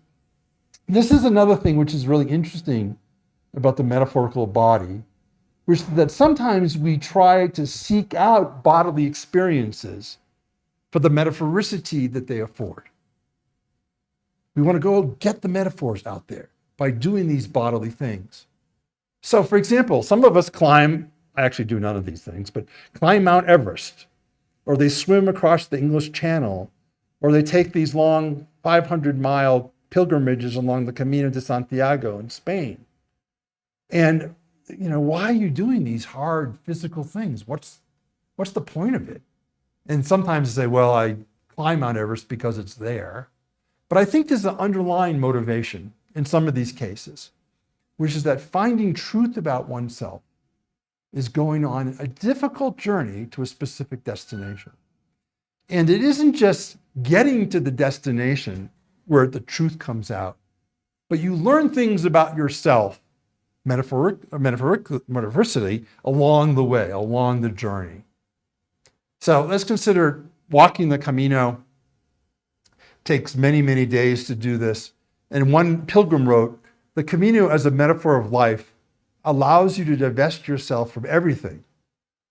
This is another thing which is really interesting about the metaphorical body. which is that sometimes we try to seek out bodily experiences for the metaphoricity that they afford. We want to go get the metaphors out there by doing these bodily things. So, for example, some of us climb, I actually do none of these things, but climb Mount Everest, or they swim across the English Channel, or they take these long 500-mile pilgrimages along the Camino de Santiago in Spain. And, why are you doing these hard physical things? What's the point of it? And sometimes they say, well, I climb Mount Everest because it's there. But I think there's an underlying motivation in some of these cases, which is that finding truth about oneself is going on a difficult journey to a specific destination. And it isn't just getting to the destination where the truth comes out, but you learn things about yourself, metaphorically, along the way, along the journey. So let's consider walking the Camino. Takes many, many days to do this. And one pilgrim wrote, the Camino as a metaphor of life allows you to divest yourself from everything,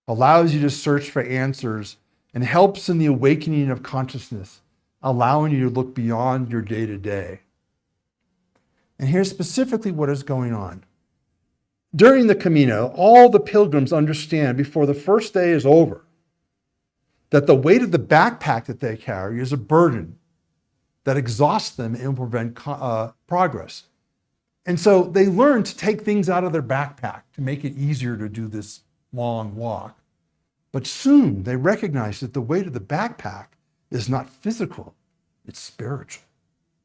allows you to search for answers, and helps in the awakening of consciousness, allowing you to look beyond your day-to-day. And here's specifically what is going on. During the Camino, all the pilgrims understand before the first day is over that the weight of the backpack that they carry is a burden that exhausts them and will prevent progress. And so they learn to take things out of their backpack to make it easier to do this long walk. But soon they recognize that the weight of the backpack is not physical, it's spiritual,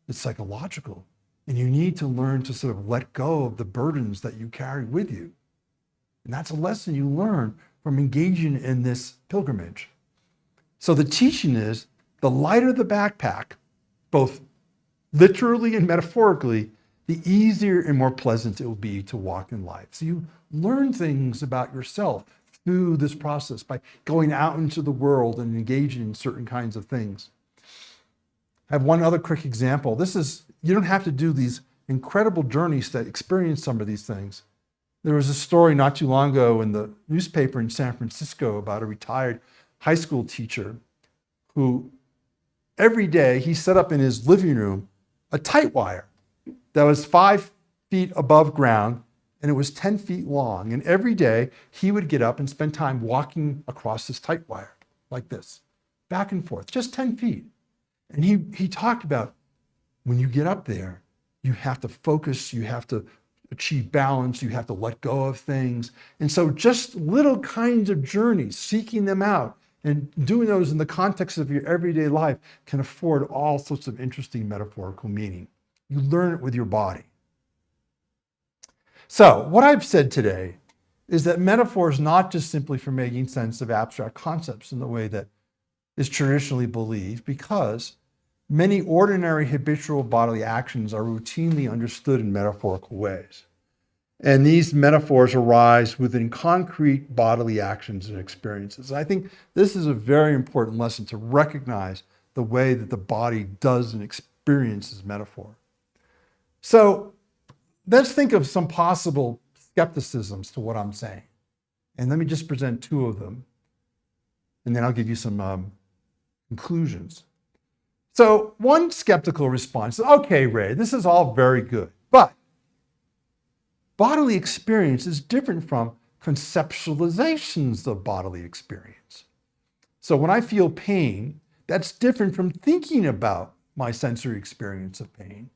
it's psychological. And you need to learn to sort of let go of the burdens that you carry with you. And that's a lesson you learn from engaging in this pilgrimage. So the teaching is the lighter the backpack, both literally and metaphorically, the easier and more pleasant it will be to walk in life. So you learn things about yourself through this process by going out into the world and engaging in certain kinds of things. I have one other quick example. You don't have to do these incredible journeys to experience some of these things. There was a story not too long ago in the newspaper in San Francisco about a retired high school teacher who every day he set up in his living room a tight wire that was 5 feet above ground and it was 10 feet long. And every day he would get up and spend time walking across this tight wire like this, back and forth, just 10 feet. And he talked about when you get up there, you have to focus, you have to achieve balance, you have to let go of things. And so just little kinds of journeys, seeking them out and doing those in the context of your everyday life can afford all sorts of interesting metaphorical meaning. You learn it with your body. So what I've said today is that metaphor is not just simply for making sense of abstract concepts in the way that is traditionally believed, because many ordinary habitual bodily actions are routinely understood in metaphorical ways. And these metaphors arise within concrete bodily actions and experiences. And I think this is a very important lesson to recognize the way that the body does and experiences metaphor. So let's think of some possible skepticisms to what I'm saying. And let me just present two of them, and then I'll give you some conclusions. So one skeptical response is, okay, Ray, this is all very good, but bodily experience is different from conceptualizations of bodily experience. So when I feel pain, that's different from thinking about my sensory experience of pain.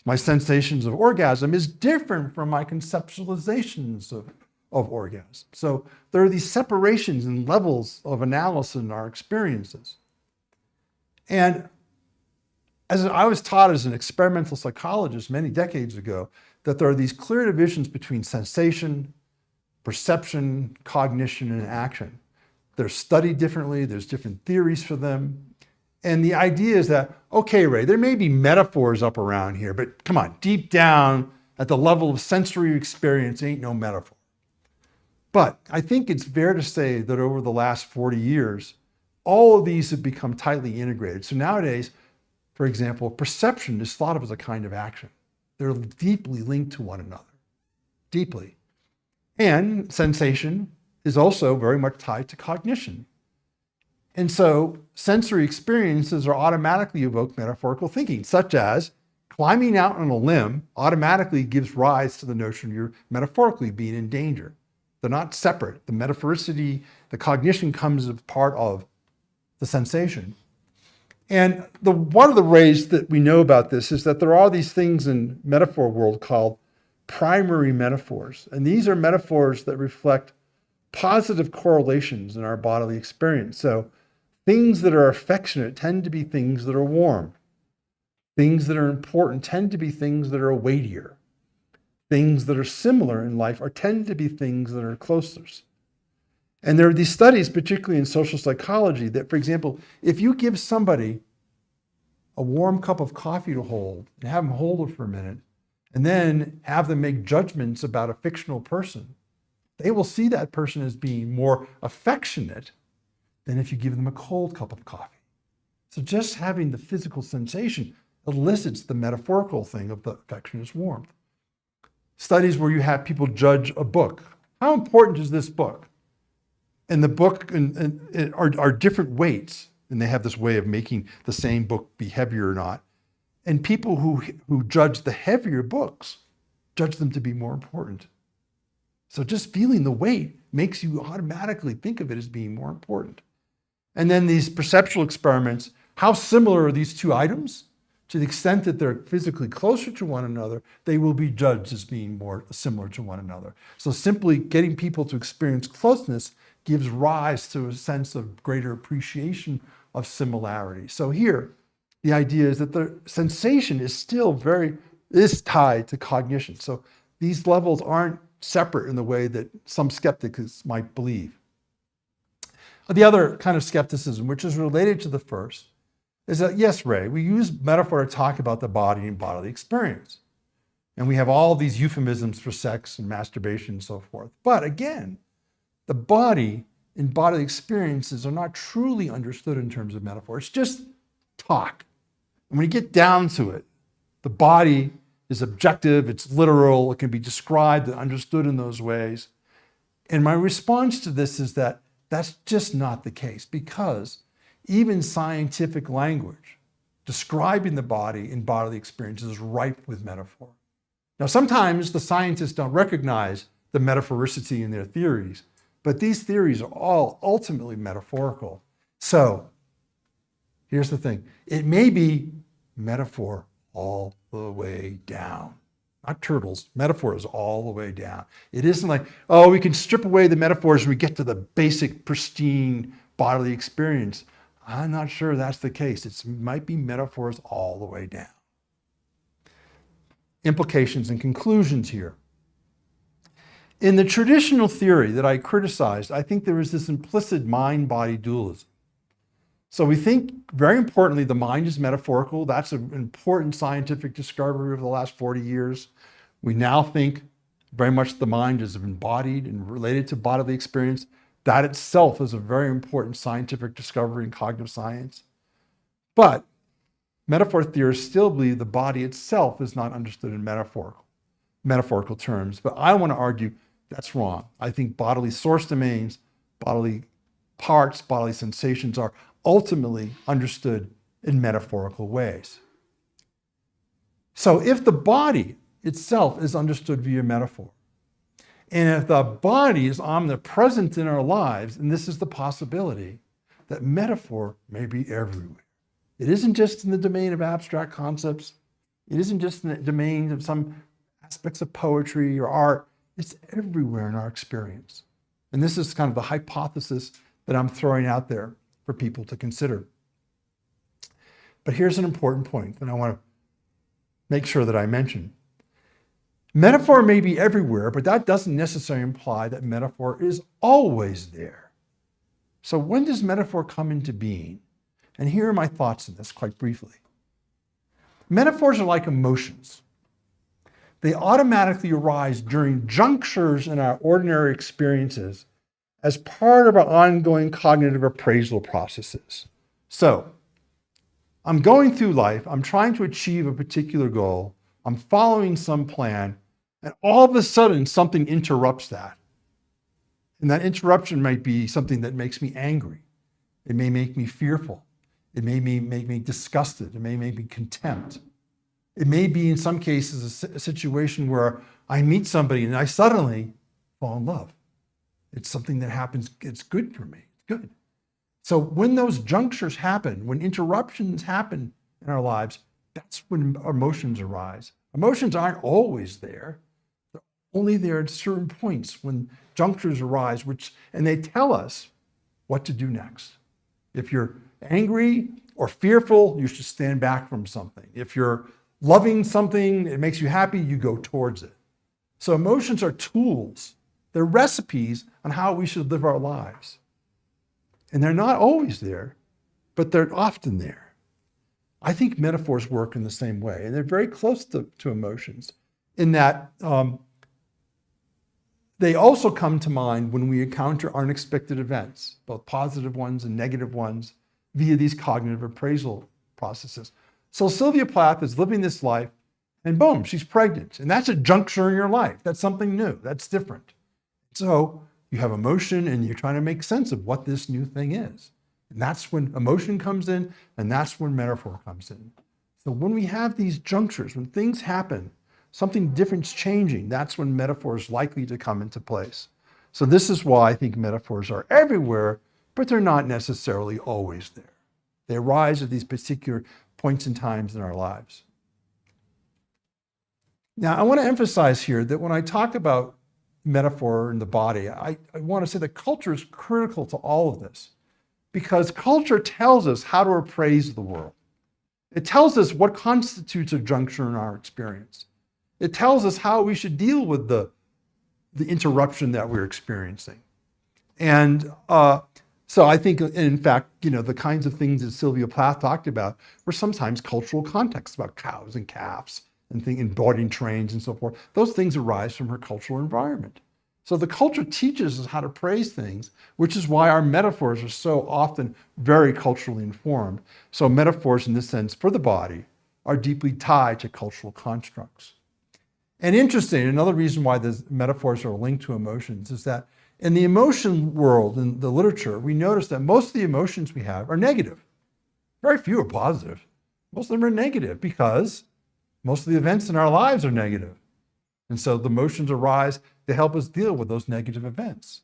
My sensations of orgasm is different from my conceptualizations of orgasm. So there are these separations and levels of analysis in our experiences. And as I was taught as an experimental psychologist many decades ago, that there are these clear divisions between sensation, perception, cognition, and action. They're studied differently, there's different theories for them. And the idea is that, okay, Ray, there may be metaphors up around here, but come on, deep down at the level of sensory experience, ain't no metaphor. But I think it's fair to say that over the last 40 years, all of these have become tightly integrated. So nowadays, for example, perception is thought of as a kind of action. They're deeply linked to one another, deeply. And sensation is also very much tied to cognition. And so sensory experiences are automatically evoke metaphorical thinking, such as climbing out on a limb automatically gives rise to the notion you're metaphorically being in danger. They're not separate. The metaphoricity, the cognition comes as part of the sensation. And one of the ways that we know about this is that there are these things in metaphor world called primary metaphors. And these are metaphors that reflect positive correlations in our bodily experience. So things that are affectionate tend to be things that are warm. Things that are important tend to be things that are weightier. Things that are similar in life tend to be things that are closer. And there are these studies, particularly in social psychology, that, for example, if you give somebody a warm cup of coffee to hold and have them hold it for a minute, and then have them make judgments about a fictional person, they will see that person as being more affectionate than if you give them a cold cup of coffee. So just having the physical sensation elicits the metaphorical thing of the affectionate warmth. Studies where you have people judge a book. How important is this book? And the book are different weights, and they have this way of making the same book be heavier or not. And people who judge the heavier books judge them to be more important. So just feeling the weight makes you automatically think of it as being more important. And then these perceptual experiments, how similar are these two items? To the extent that they're physically closer to one another, they will be judged as being more similar to one another. So simply getting people to experience closeness gives rise to a sense of greater appreciation of similarity. So here, the idea is that the sensation is still is tied to cognition. So these levels aren't separate in the way that some skeptics might believe. The other kind of skepticism, which is related to the first, is that, yes, Ray, we use metaphor to talk about the body and bodily experience. And we have all these euphemisms for sex and masturbation and so forth. But again, the body and bodily experiences are not truly understood in terms of metaphor. It's just talk. And when you get down to it, the body is objective, it's literal, it can be described and understood in those ways. And my response to this is that that's just not the case, because even scientific language describing the body and bodily experiences is ripe with metaphor. Now, sometimes the scientists don't recognize the metaphoricity in their theories, but these theories are all ultimately metaphorical. So here's the thing. It may be metaphor all the way down. Not turtles. Metaphor is all the way down. It isn't like, oh, we can strip away the metaphors and we get to the basic, pristine bodily experience. I'm not sure that's the case. It might be metaphors all the way down. Implications and conclusions here. In the traditional theory that I criticized, I think there is this implicit mind-body dualism. So we think, very importantly, the mind is metaphorical. That's an important scientific discovery over the last 40 years. We now think very much the mind is embodied and related to bodily experience. That itself is a very important scientific discovery in cognitive science. But metaphor theorists still believe the body itself is not understood in metaphorical terms. But I want to argue that's wrong. I think bodily source domains, bodily parts, bodily sensations are ultimately understood in metaphorical ways. So if the body itself is understood via metaphor, and if the body is omnipresent in our lives, and this is the possibility, that metaphor may be everywhere. It isn't just in the domain of abstract concepts. It isn't just in the domain of some aspects of poetry or art. It's everywhere in our experience. And this is kind of the hypothesis that I'm throwing out there for people to consider. But here's an important point that I want to make sure that I mention. Metaphor may be everywhere, but that doesn't necessarily imply that metaphor is always there. So when does metaphor come into being? And here are my thoughts on this quite briefly. Metaphors are like emotions. They automatically arise during junctures in our ordinary experiences as part of our ongoing cognitive appraisal processes. So I'm going through life, I'm trying to achieve a particular goal, I'm following some plan, and all of a sudden something interrupts that. And that interruption might be something that makes me angry. It may make me fearful. It may make me disgusted. It may make me contempt. It may be, in some cases, a situation where I meet somebody and I suddenly fall in love. It's something that happens, it's good for me, it's good. So when those junctures happen, when interruptions happen in our lives, that's when emotions arise. Emotions aren't always there. They're only there at certain points when junctures arise, and they tell us what to do next. If you're angry or fearful, you should stand back from something. If you're loving something, it makes you happy, you go towards it. So emotions are tools. They're recipes on how we should live our lives. And they're not always there, but they're often there. I think metaphors work in the same way, and they're very close to emotions in that they also come to mind when we encounter unexpected events, both positive ones and negative ones, via these cognitive appraisal processes. So Sylvia Plath is living this life, and boom, she's pregnant. And that's a juncture in your life. That's something new. That's different. So you have emotion, and you're trying to make sense of what this new thing is. And that's when emotion comes in, and that's when metaphor comes in. So when we have these junctures, when things happen, something different's changing, that's when metaphor is likely to come into place. So this is why I think metaphors are everywhere, but they're not necessarily always there. They arise at these particular points and times in our lives. Now, I want to emphasize here that when I talk about metaphor in the body, I want to say that culture is critical to all of this, because culture tells us how to appraise the world. It tells us what constitutes a juncture in our experience. It tells us how we should deal with the interruption that we're experiencing. And so I think, in fact, the kinds of things that Sylvia Plath talked about were sometimes cultural contexts about cows and calves and boarding trains and so forth. Those things arise from her cultural environment. So the culture teaches us how to praise things, which is why our metaphors are so often very culturally informed. So metaphors, in this sense, for the body, are deeply tied to cultural constructs. And interesting, another reason why the metaphors are linked to emotions is that in the emotion world, in the literature, we notice that most of the emotions we have are negative. Very few are positive. Most of them are negative because most of the events in our lives are negative. And so the emotions arise to help us deal with those negative events.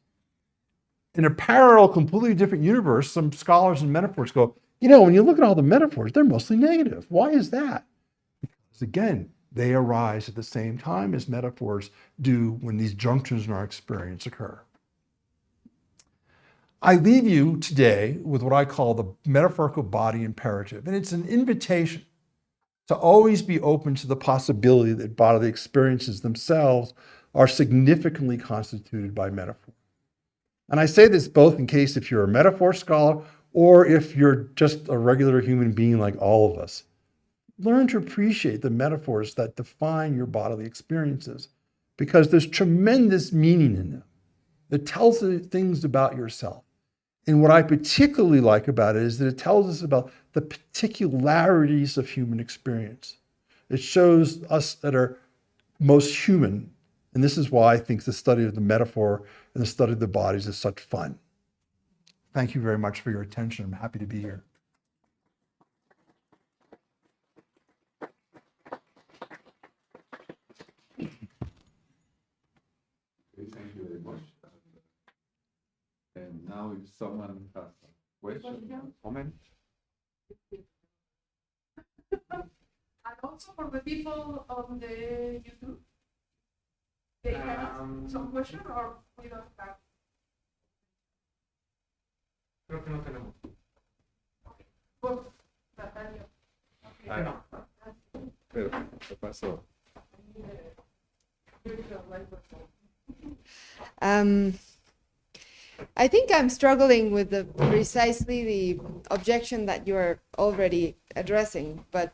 In a parallel, completely different universe, some scholars and metaphors go, when you look at all the metaphors, they're mostly negative. Why is that? Because again, they arise at the same time as metaphors do when these junctures in our experience occur. I leave you today with what I call the metaphorical body imperative, and it's an invitation to always be open to the possibility that bodily experiences themselves are significantly constituted by metaphor. And I say this both in case if you're a metaphor scholar or if you're just a regular human being like all of us. Learn to appreciate the metaphors that define your bodily experiences, because there's tremendous meaning in them. It tells us things about yourself. And what I particularly like about it is that it tells us about the particularities of human experience. It shows us that are most human. And this is why I think the study of the metaphor and the study of the bodies is such fun. Thank you very much for your attention. I'm happy to be here. Thank you very much. And now if someone has a question, comment. And also for the people on the YouTube, they have some question or we don't have? Creo que no tenemos. Pues, Natalia. Okay. Ah, no. Pero, ¿qué pasó? I think I'm struggling with precisely the objection that you're already addressing, but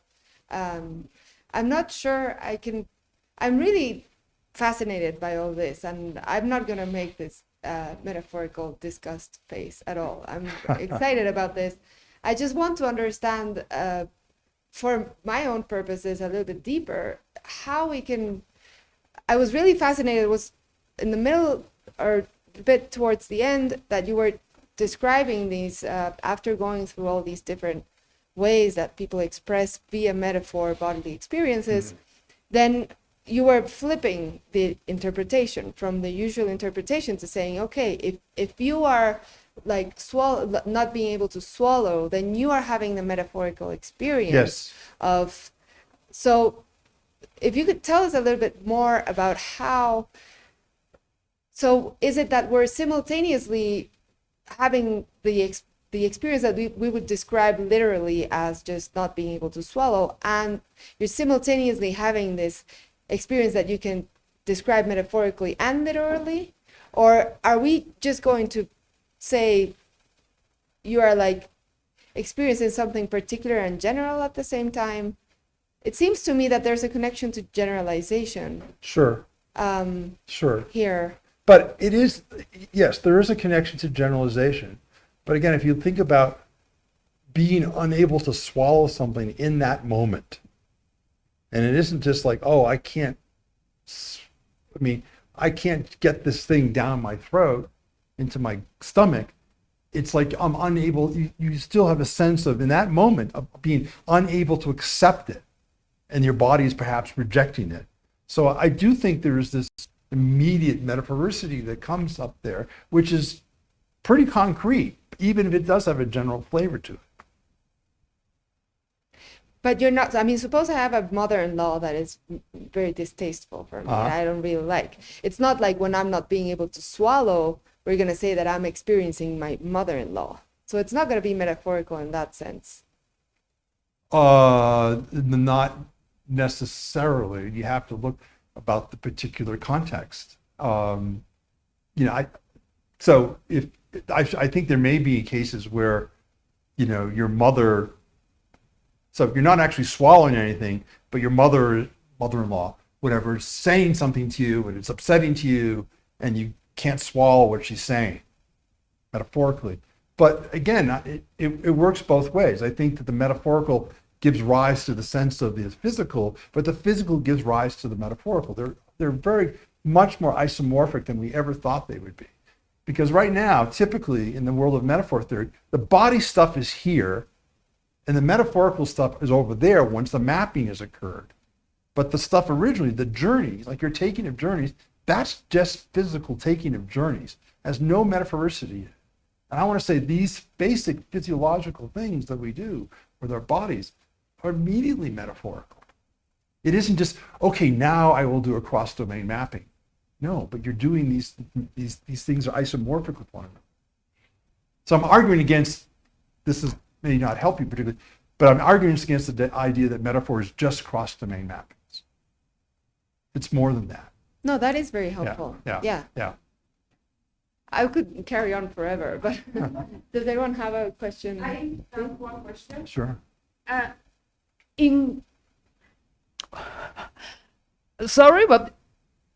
I'm not sure I'm really fascinated by all this, and I'm not going to make this metaphorical disgust face at all. I'm excited about this. I just want to understand, for my own purposes, a little bit deeper, how we can. I was really fascinated, was in the middle or bit towards the end that you were describing these, after going through all these different ways that people express via metaphor bodily experiences, then you were flipping the interpretation from the usual interpretation to saying, okay, if you are like not being able to swallow, then you are having the metaphorical experience Yes. of. So if you could tell us a little bit more about how, so is it that we're simultaneously having the experience that we would describe literally as just not being able to swallow, and you're simultaneously having this experience that you can describe metaphorically and literally? Or are we just going to say you are like experiencing something particular and general at the same time? It seems to me that there's a connection to generalization Sure. Sure. here. But it is, yes, there is a connection to generalization. But again, if you think about being unable to swallow something in that moment, and it isn't just like, oh, I can't get this thing down my throat into my stomach. It's like I'm unable, you still have a sense of, in that moment, of being unable to accept it. And your body is perhaps rejecting it. So I do think there is this immediate metaphoricity that comes up there, which is pretty concrete, even if it does have a general flavor to it. But you're not, I mean, suppose I have a mother-in-law that is very distasteful for me, and I don't really like. It's not like when I'm not being able to swallow, we're going to say that I'm experiencing my mother-in-law. So it's not going to be metaphorical in that sense. Not necessarily. You have to look about the particular context. I think there may be cases where, your mother. So if you're not actually swallowing anything, but your mother-in-law, whatever, is saying something to you and it's upsetting to you, and you can't swallow what she's saying, metaphorically. But again, it works both ways. I think that the metaphorical gives rise to the sense of the physical, but the physical gives rise to the metaphorical. They're very much more isomorphic than we ever thought they would be. Because right now, typically in the world of metaphor theory, the body stuff is here, and the metaphorical stuff is over there once the mapping has occurred. But the stuff originally, the journeys, like your taking of journeys, that's just physical taking of journeys. It has no metaphoricity. And I want to say these basic physiological things that we do with our bodies are immediately metaphorical. It isn't just, okay, now I will do a cross-domain mapping. No, but you're doing these things are isomorphic with one another. So I'm arguing against, this may not help you particularly, but I'm arguing against the idea that metaphor is just cross-domain mappings. It's more than that. No, that is very helpful. Yeah. I could carry on forever, but does anyone have a question? I have one question. Sure. Sorry, but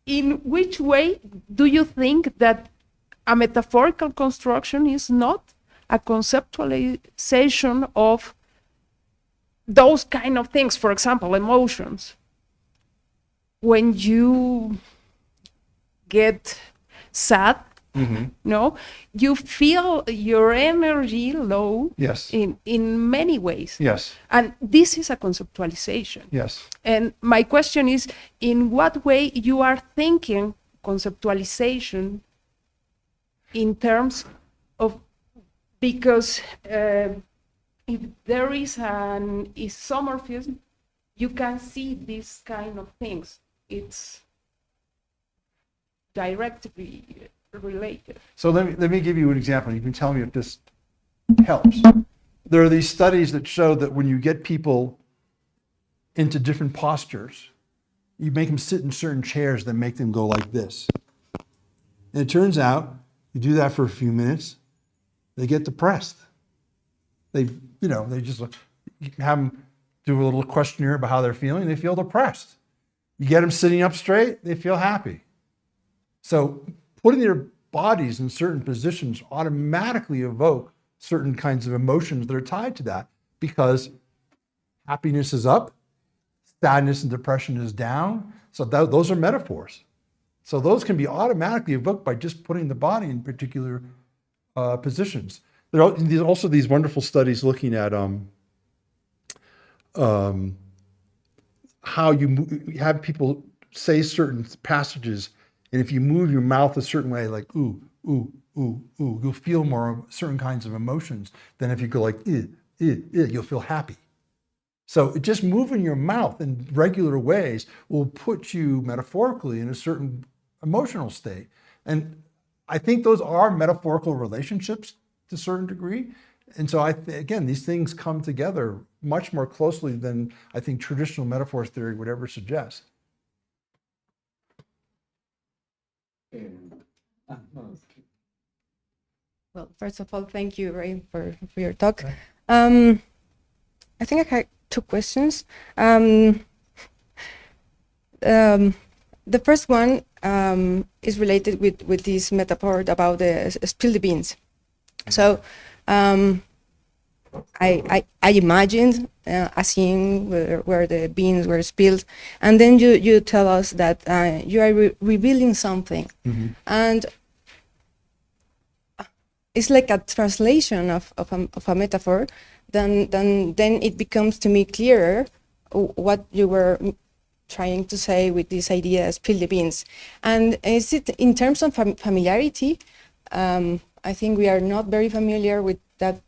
in which way do you think that a metaphorical construction is not a conceptualization of those kind of things? For example, emotions. When you get sad, you feel your energy low. Yes. In many ways. Yes. And this is a conceptualization. Yes. And my question is, in what way you are thinking conceptualization in terms of, because if there is an isomorphism, you can see these kind of things. It's directly related. So let me give you an example. You can tell me if this helps. There are these studies that show that when you get people into different postures, you make them sit in certain chairs that make them go like this. And it turns out, you do that for a few minutes, they get depressed. They just you can have them do a little questionnaire about how they're feeling, they feel depressed. You get them sitting up straight, they feel happy. So putting their bodies in certain positions automatically evoke certain kinds of emotions that are tied to that, because happiness is up, sadness and depression is down. So those are metaphors. So those can be automatically evoked by just putting the body in particular positions. There are also these wonderful studies looking at how you have people say certain passages, and if you move your mouth a certain way, like ooh, ooh, ooh, ooh, you'll feel more certain kinds of emotions than if you go like you'll feel happy. So just moving your mouth in regular ways will put you metaphorically in a certain emotional state. And I think those are metaphorical relationships to a certain degree. And so again, these things come together much more closely than I think traditional metaphor theory would ever suggest. Well, first of all, thank you, Ray, for your talk. I think I had two questions. The first one is related with this metaphor about the spill the beans. So I imagined a scene where the beans were spilled, and then you tell us that you are revealing something, and it's like a translation of a metaphor. Then it becomes to me clearer what you were trying to say with this idea, spill the beans. And is it in terms of familiarity? I think we are not very familiar with that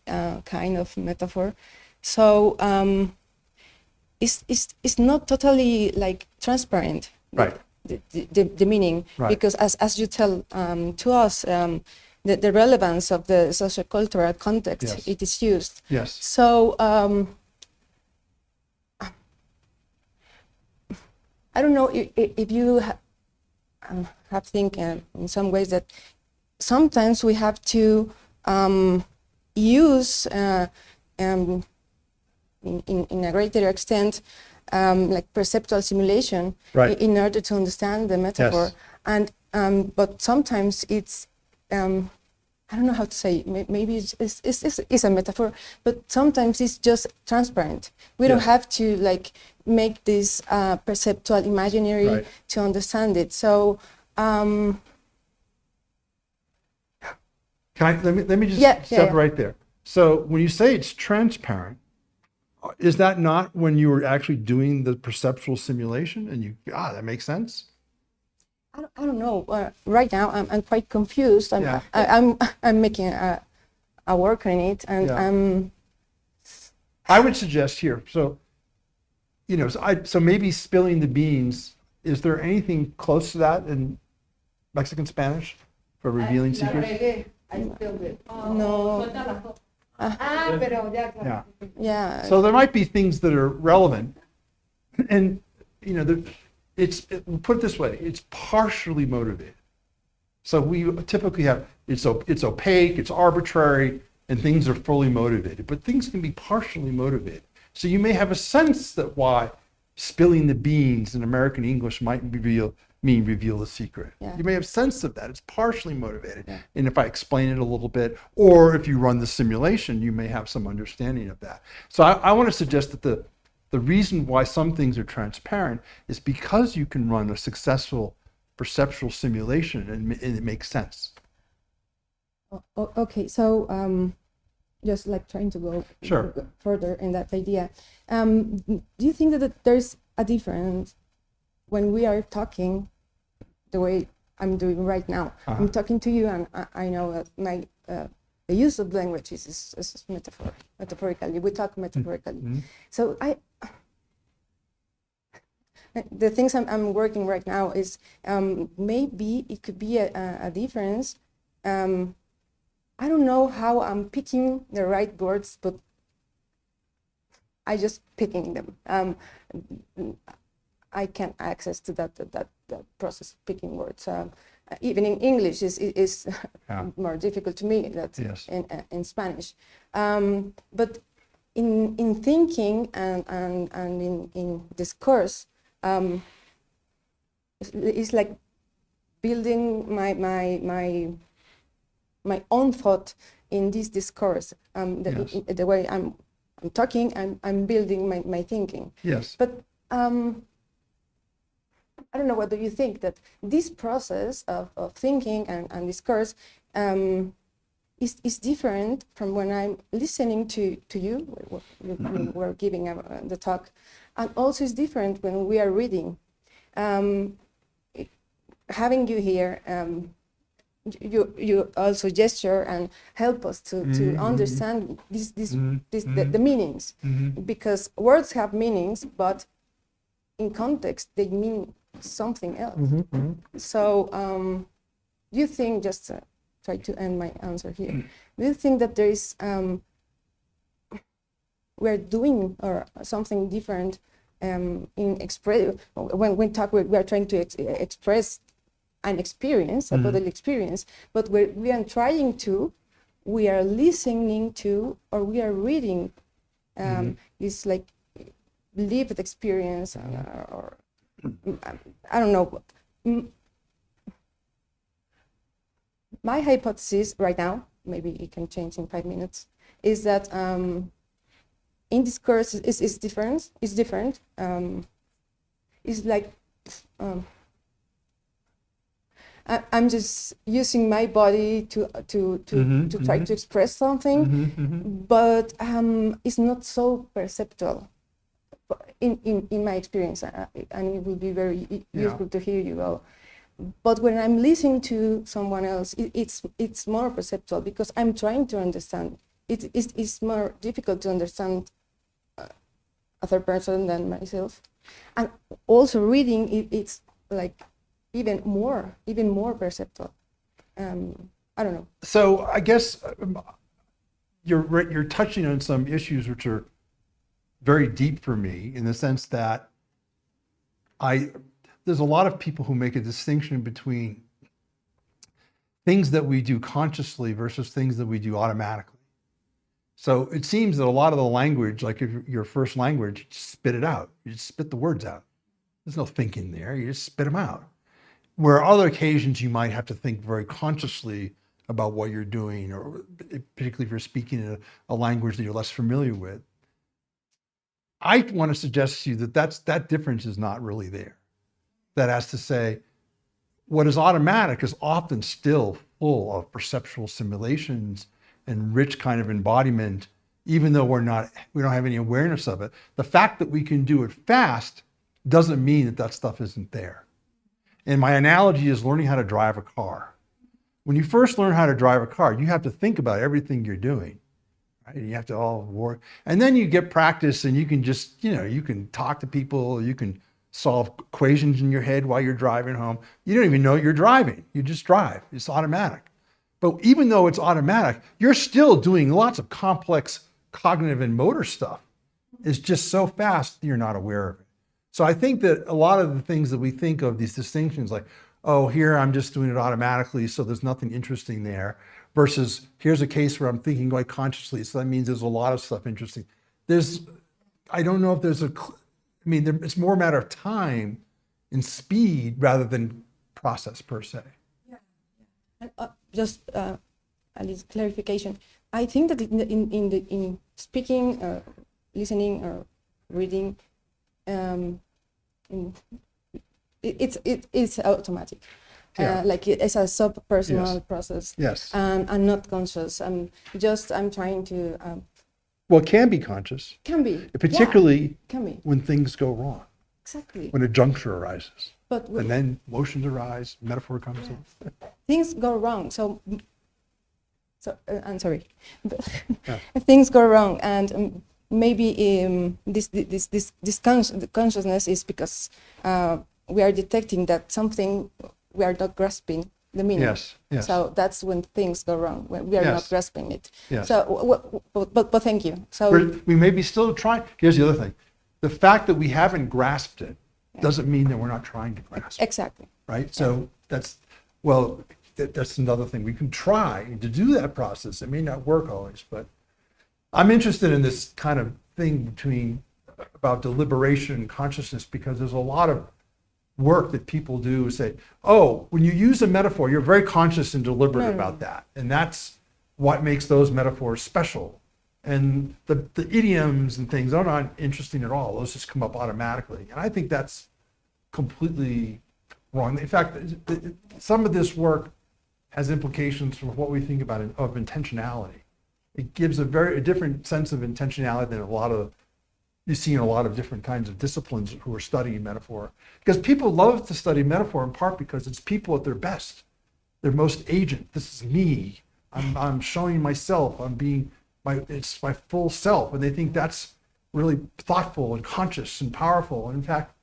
kind of metaphor. So it's not totally like transparent, Right. the meaning, Right. because as you tell to us, the relevance of the sociocultural context, Yes. it is used. Yes. So I don't know if you have think in some ways that sometimes we have to use in a greater extent like perceptual simulation, Right. in order to understand the metaphor. Yes. And but sometimes it's I don't know how to say. Maybe it's a metaphor, but sometimes it's just transparent. We don't Yes. have to like make this perceptual imaginary Right. to understand it. So Let me just Yeah, step yeah. right there. So when you say it's transparent, is that not when you were actually doing the perceptual simulation and you, that makes sense? I don't know. Right now, I'm quite confused. Yeah. I'm making a work on it, and Yeah. I would suggest here, so, so maybe spilling the beans, is there anything close to that in Mexican Spanish for revealing secrets? I spilled it. No. Pero ya. Yeah. Yeah. So there might be things that are relevant, and put it this way, it's partially motivated. So we typically have it's opaque, it's arbitrary, and things are fully motivated. But things can be partially motivated. So you may have a sense that why spilling the beans in American English might reveal the secret. Yeah. You may have sense of that. It's partially motivated. Yeah. And if I explain it a little bit, or if you run the simulation, you may have some understanding of that. So I want to suggest that the reason why some things are transparent is because you can run a successful perceptual simulation and it makes sense. Okay, so just like trying to go Sure. further in that idea, do you think that there's a difference when we are talking the way I'm doing right now? Uh-huh. I'm talking to you, and I know that my the use of language is metaphorically. We talk metaphorically. Mhm. So the things I'm working right now is maybe it could be a difference. I don't know how I'm picking the right words, but I just picking them. I can't access to that process of picking words. Even in English is Yeah. more difficult to me than Yes. in Spanish. But in thinking and in discourse, it's like building my own thought in this discourse. Yes. The way I'm talking, I'm building my thinking. Yes. But I don't know, what do you think that this process of thinking and discourse is different from when I'm listening to you, when you were giving the talk, and also is different when we are reading. Having you here, you also gesture and help us to understand the meanings, because words have meanings, but in context they mean something else. So do you think, just to try to end my answer here, do you think that there is we're doing or something different in express when we are trying to express an experience, a bodily experience, but we are trying to, we are listening to, or we are reading this like lived experience, or I don't know. My hypothesis right now, maybe it can change in 5 minutes, is that in discourse is different. It's different. It's like I'm just using my body to try to express something, but it's not so perceptual in my experience, and it will be very useful to hear you all. But when I'm listening to someone else, it's more perceptual, because I'm trying to understand. It's more difficult to understand a third person than myself, and also reading it's like even more perceptual. I don't know. So I guess you're touching on some issues which are very deep for me, in the sense that there's a lot of people who make a distinction between things that we do consciously versus things that we do automatically. So it seems that a lot of the language, like if your first language, you just spit it out. You just spit the words out. There's no thinking there. You just spit them out. Where other occasions you might have to think very consciously about what you're doing, or particularly if you're speaking in a language that you're less familiar with. I want to suggest to you that that difference is not really there. That is to say, what is automatic is often still full of perceptual simulations and rich kind of embodiment, even though we don't have any awareness of it. The fact that we can do it fast doesn't mean that stuff isn't there. And my analogy is learning how to drive a car. When you first learn how to drive a car, you have to think about everything you're doing. Right? You have to all work. And then you get practice, and you can just, you can talk to people, you can solve equations in your head while you're driving home. You don't even know you're driving. You just drive. It's automatic. But even though it's automatic, you're still doing lots of complex cognitive and motor stuff. It's just so fast that you're not aware of it. So I think that a lot of the things that we think of, these distinctions, like, oh, here I'm just doing it automatically, so there's nothing interesting there, versus here's a case where I'm thinking quite consciously, so that means there's a lot of stuff interesting. I don't know if there's it's more a matter of time and speed rather than process per se. Yeah. And, just a little clarification. I think that in speaking, listening, or reading, it's automatic. Like it's a sub-personal process. Yes. And not conscious. I'm trying to. Well, it can be conscious. Can be. Particularly can be. When things go wrong. Exactly. When a juncture arises. And then emotions arise, metaphor comes in. Things go wrong. So I'm sorry. Things go wrong, and maybe this consciousness is because we are detecting that something we are not grasping the meaning. Yes. So that's when things go wrong, when we are not grasping it. Yes. So, but thank you. So we may be still trying. Here's the other thing: the fact that we haven't grasped it doesn't mean that we're not trying to grasp it. Exactly. Right. So that's another thing. We can try to do that process. It may not work always, but I'm interested in this kind of thing about deliberation and consciousness, because there's a lot of work that people do say, oh, when you use a metaphor, you're very conscious and deliberate about that. And that's what makes those metaphors special. And the idioms and things are not interesting at all. Those just come up automatically. And I think that's completely wrong. In fact, some of this work has implications for what we think about of intentionality. It gives a different sense of intentionality than you see in a lot of different kinds of disciplines who are studying metaphor. Because people love to study metaphor in part because it's people at their best. They're most agent. This is me. I'm showing myself. It's my full self. And they think that's really thoughtful and conscious and powerful. And in fact,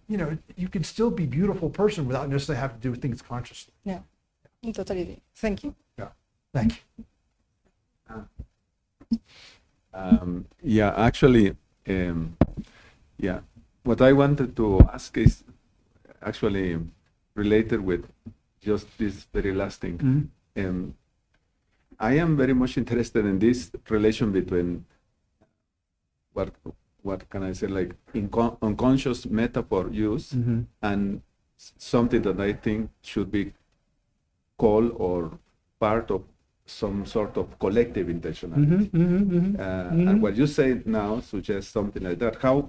you can still be a beautiful person without necessarily having to do things consciously. Yeah, totally. Thank you. Yeah, thank you. Yeah, actually, what I wanted to ask is actually related with just this very last thing. I am very much interested in this relation between what can I say, like unconscious metaphor use and something that I think should be called or part of some sort of collective intentionality. And what you say now suggests something like that. How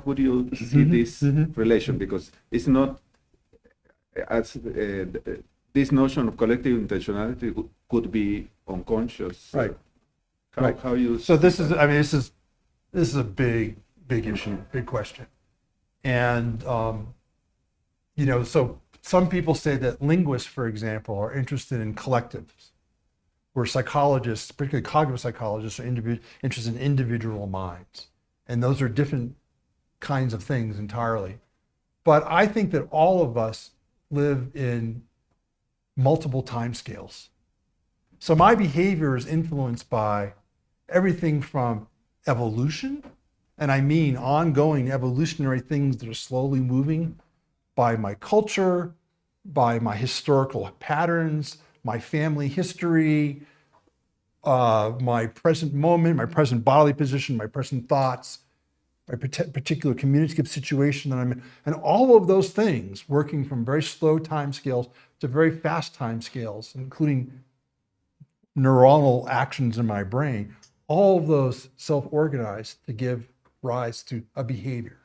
would you see this relation? Because it's not as this notion of collective intentionality could be unconscious. Right. How you? So this is a big issue, big question, and so some people say that linguists, for example, are interested in collectives, where psychologists, particularly cognitive psychologists, are interested in individual minds, and those are different kinds of things entirely. But I think that all of us live in multiple timescales. So my behavior is influenced by everything from evolution, and I mean ongoing evolutionary things that are slowly moving, by my culture, by my historical patterns, my family history, my present moment, my present bodily position, my present thoughts, my particular communicative situation that I'm in, and all of those things working from very slow time scales to very fast time scales, including neuronal actions in my brain, all of those self-organize to give rise to a behavior.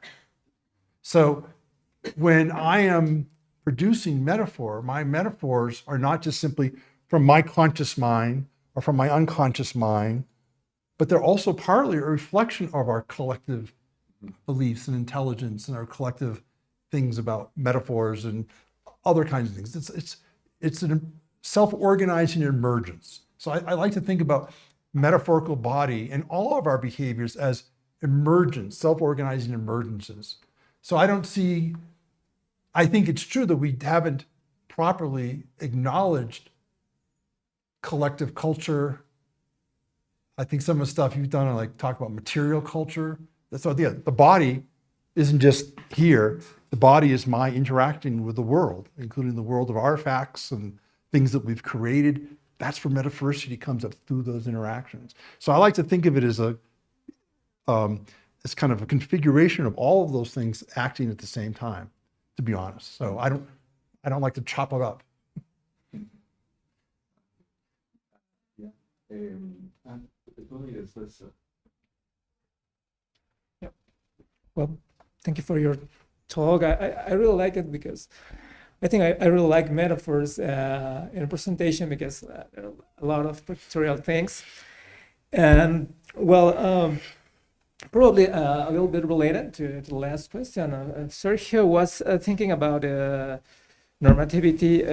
So when I am producing metaphor, my metaphors are not just simply from my conscious mind or from my unconscious mind, but they're also partly a reflection of our collective beliefs and intelligence and our collective things about metaphors and other kinds of things. It's a self-organizing emergence. So I like to think about metaphorical body and all of our behaviors as emergence, self-organizing emergences. So I think it's true that we haven't properly acknowledged collective culture. I think some of the stuff you've done on talk about material culture. That's the idea. The body isn't just here. The body is my interacting with the world, including the world of artifacts and things that we've created. That's where metaphoricity comes up through those interactions. So I like to think of it as as kind of a configuration of all of those things acting at the same time, to be honest. So I don't like to chop it up. Well, thank you for your talk. I really like it because I think I really like metaphors in presentation because there are a lot of pictorial things. And well, probably a little bit related to the last question. Sergio was thinking about normativity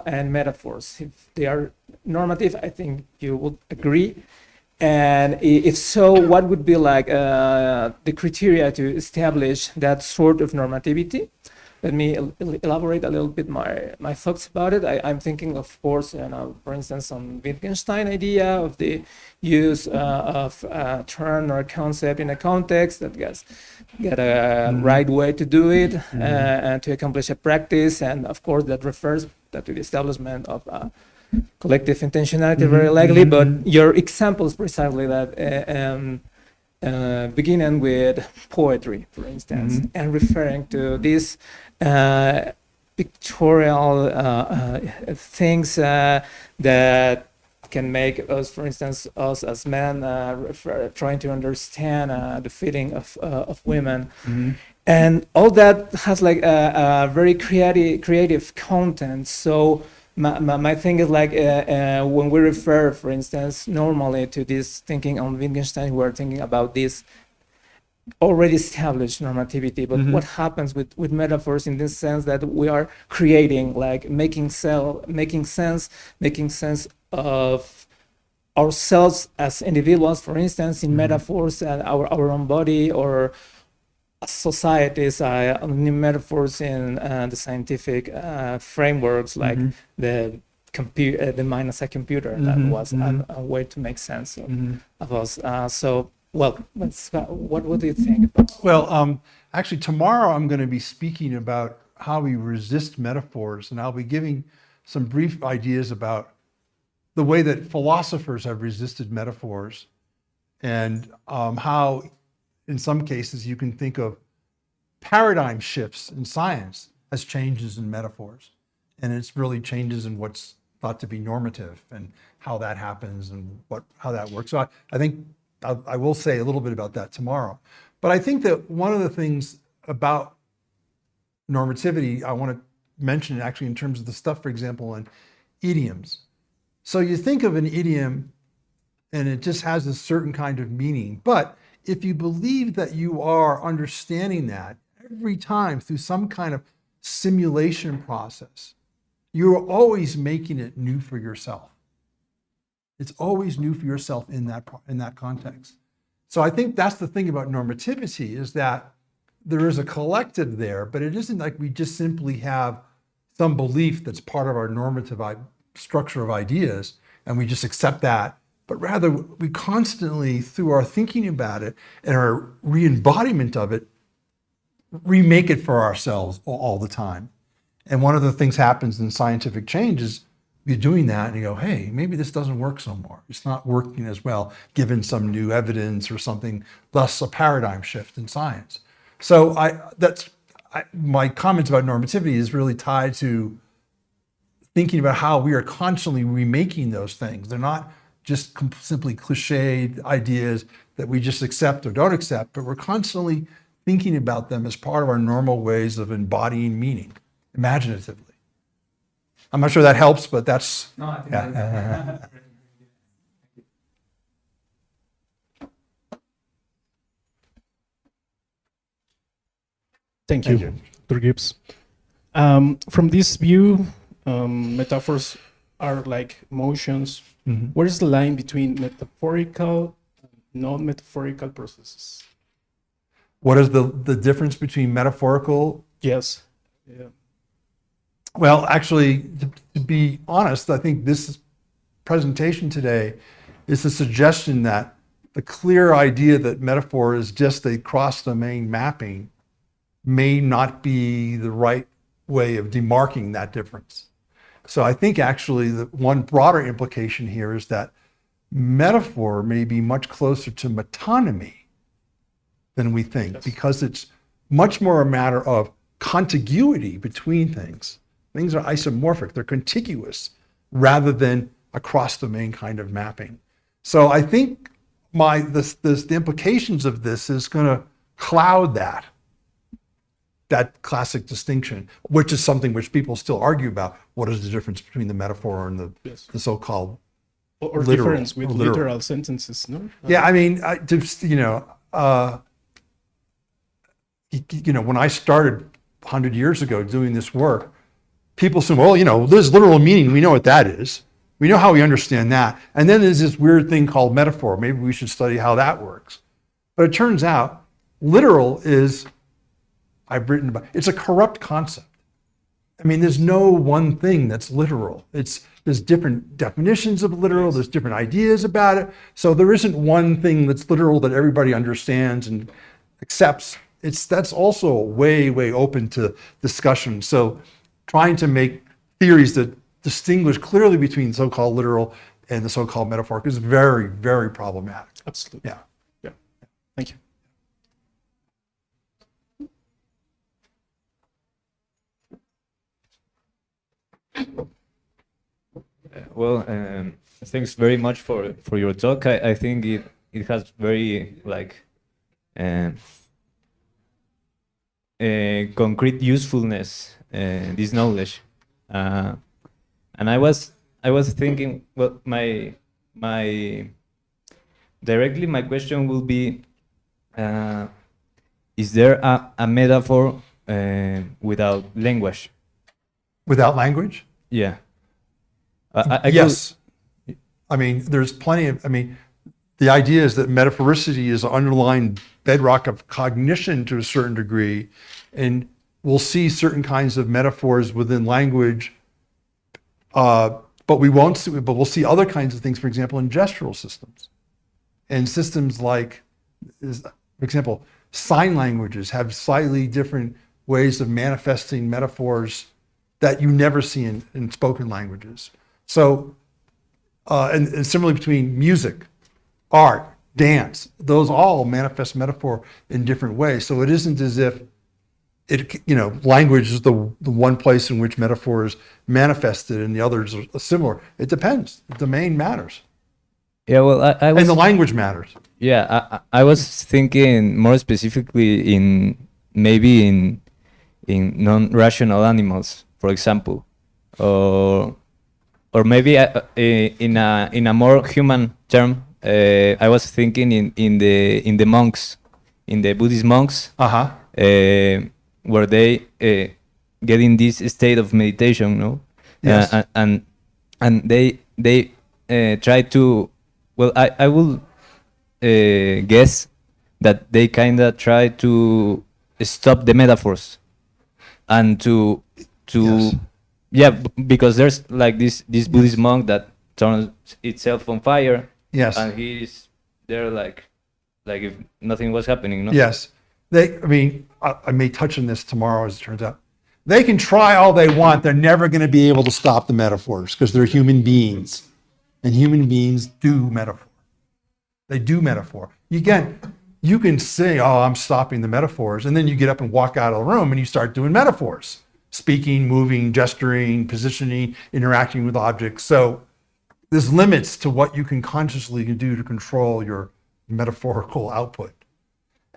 and metaphors. If they are normative, I think you would agree. And if so, what would be the criteria to establish that sort of normativity? Let me elaborate a little bit my thoughts about it. I'm thinking, of course, for instance, on Wittgenstein idea of the use of a term or a concept in a context that get a right way to do it and to accomplish a practice, and of course that refers to the establishment of collective intentionality, very likely. But your examples precisely that. Beginning with poetry, for instance, and referring to these pictorial things that can make us, for instance, us as men trying to understand the feeling of women. And all that has like a very creative content. So my thing is like when we refer, for instance, normally to this thinking on Wittgenstein, we're thinking about this already established normativity, but what happens with metaphors in this sense that we are creating, like making sense of ourselves as individuals, for instance, in metaphors and our own body, or societies, new metaphors in the scientific frameworks, like the mind as a computer. That was a way to make sense of us. So, well, what do you think? Well, actually, tomorrow I'm going to be speaking about how we resist metaphors, and I'll be giving some brief ideas about the way that philosophers have resisted metaphors, and how, in some cases, you can think of paradigm shifts in science as changes in metaphors, and it's really changes in what's thought to be normative and how that happens and how that works. So I think I will say a little bit about that tomorrow. But I think that one of the things about normativity I want to mention actually in terms of the stuff, for example, in idioms. So you think of an idiom and it just has a certain kind of meaning. But if you believe that you are understanding that every time through some kind of simulation process, you're always making it new for yourself. It's always new for yourself in that context. So I think that's the thing about normativity, is that there is a collective there, but it isn't like we just simply have some belief that's part of our normative structure of ideas and we just accept that, but rather we constantly, through our thinking about it and our re-embodiment of it, remake it for ourselves all the time. And one of the things happens in scientific change is you're doing that and you go, hey, maybe this doesn't work so more. It's not working as well, given some new evidence or something, thus a paradigm shift in science. So my comments about normativity is really tied to thinking about how we are constantly remaking those things. They're not just simply cliched ideas that we just accept or don't accept, but we're constantly thinking about them as part of our normal ways of embodying meaning, imaginatively. I'm not sure that helps, but that's... No, I think yeah. Thank Thank you, you. Dr. Gibbs. From this view, metaphors are like motions. Where is the line between metaphorical and non-metaphorical processes? What is the difference between metaphorical? Yes. Yeah. Well, actually, to be honest, I think this presentation today is a suggestion that the clear idea that metaphor is just a cross-domain mapping may not be the right way of demarking that difference. So I think actually the one broader implication here is that metaphor may be much closer to metonymy than we think, Yes. because it's much more a matter of contiguity between things. Things are isomorphic, they're contiguous, rather than a cross-domain kind of mapping. So I think the implications of this is going to cloud that classic distinction, which is something which people still argue about. What is the difference between the metaphor and Yes. the so-called Or literal, difference with or literal. literal sentences, no? Yeah, I mean, when I started 100 years ago doing this work, people assume, well, there's literal meaning. We know what that is. We know how we understand that. And then there's this weird thing called metaphor. Maybe we should study how that works. But it turns out literal is, I've written about, it's a corrupt concept. I mean, there's no one thing that's literal. There's different definitions of literal. There's different ideas about it. So there isn't one thing that's literal that everybody understands and accepts. That's also way, way open to discussion. So trying to make theories that distinguish clearly between so-called literal and the so-called metaphoric is very, very problematic. Absolutely. Yeah. Yeah. Thank you. Well, thanks very much for your talk. I think it has very like concrete usefulness, this knowledge, and I was thinking, well, my directly my question will be, is there a metaphor without language? Without language? Yeah. I Yes. I mean, there's plenty of, I mean, the idea is that metaphoricity is an underlying bedrock of cognition to a certain degree, and we'll see certain kinds of metaphors within language, but we'll see other kinds of things, for example, in gestural systems. And systems like, for example, sign languages have slightly different ways of manifesting metaphors that you never see in spoken languages. So, and similarly between music, art, dance, those all manifest metaphor in different ways. So it isn't as if language is the one place in which metaphor is manifested and the others are similar. It depends. The domain matters. Yeah, well, I was, And the language matters. yeah, I was thinking more specifically in non-rational animals, for example, or maybe in a more human term. I was thinking in the monks, in the Buddhist monks, where they get in this state of meditation, no? Yes. And they try to. Well, I will guess that they kind of try to stop the metaphors and to Yes. yeah, because there's like this Buddhist monk that turns itself on fire. Yes. And he's there like if nothing was happening, no? Yes. I may touch on this tomorrow, as it turns out. They can try all they want. They're never going to be able to stop the metaphors because they're human beings. And human beings do metaphor. They do metaphor. Again, you can say, oh, I'm stopping the metaphors. And then you get up and walk out of the room and you start doing metaphors. Speaking, moving, gesturing, positioning, interacting with objects. So there's limits to what you can consciously do to control your metaphorical output.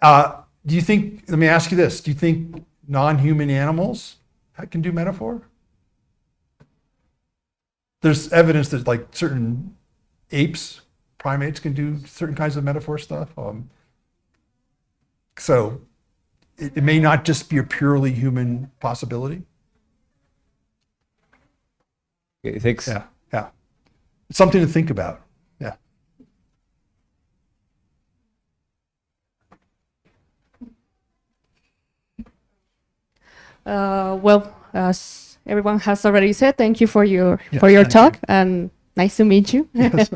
Do you think, let me ask you this, do you think non-human animals can do metaphor? There's evidence that like certain apes, primates can do certain kinds of metaphor stuff. So it may not just be a purely human possibility. Okay, thanks. Yeah, yeah. It's something to think about. Yeah. Well, as everyone has already said, thank you for your Yes, thank talk, and nice to meet you. Yes.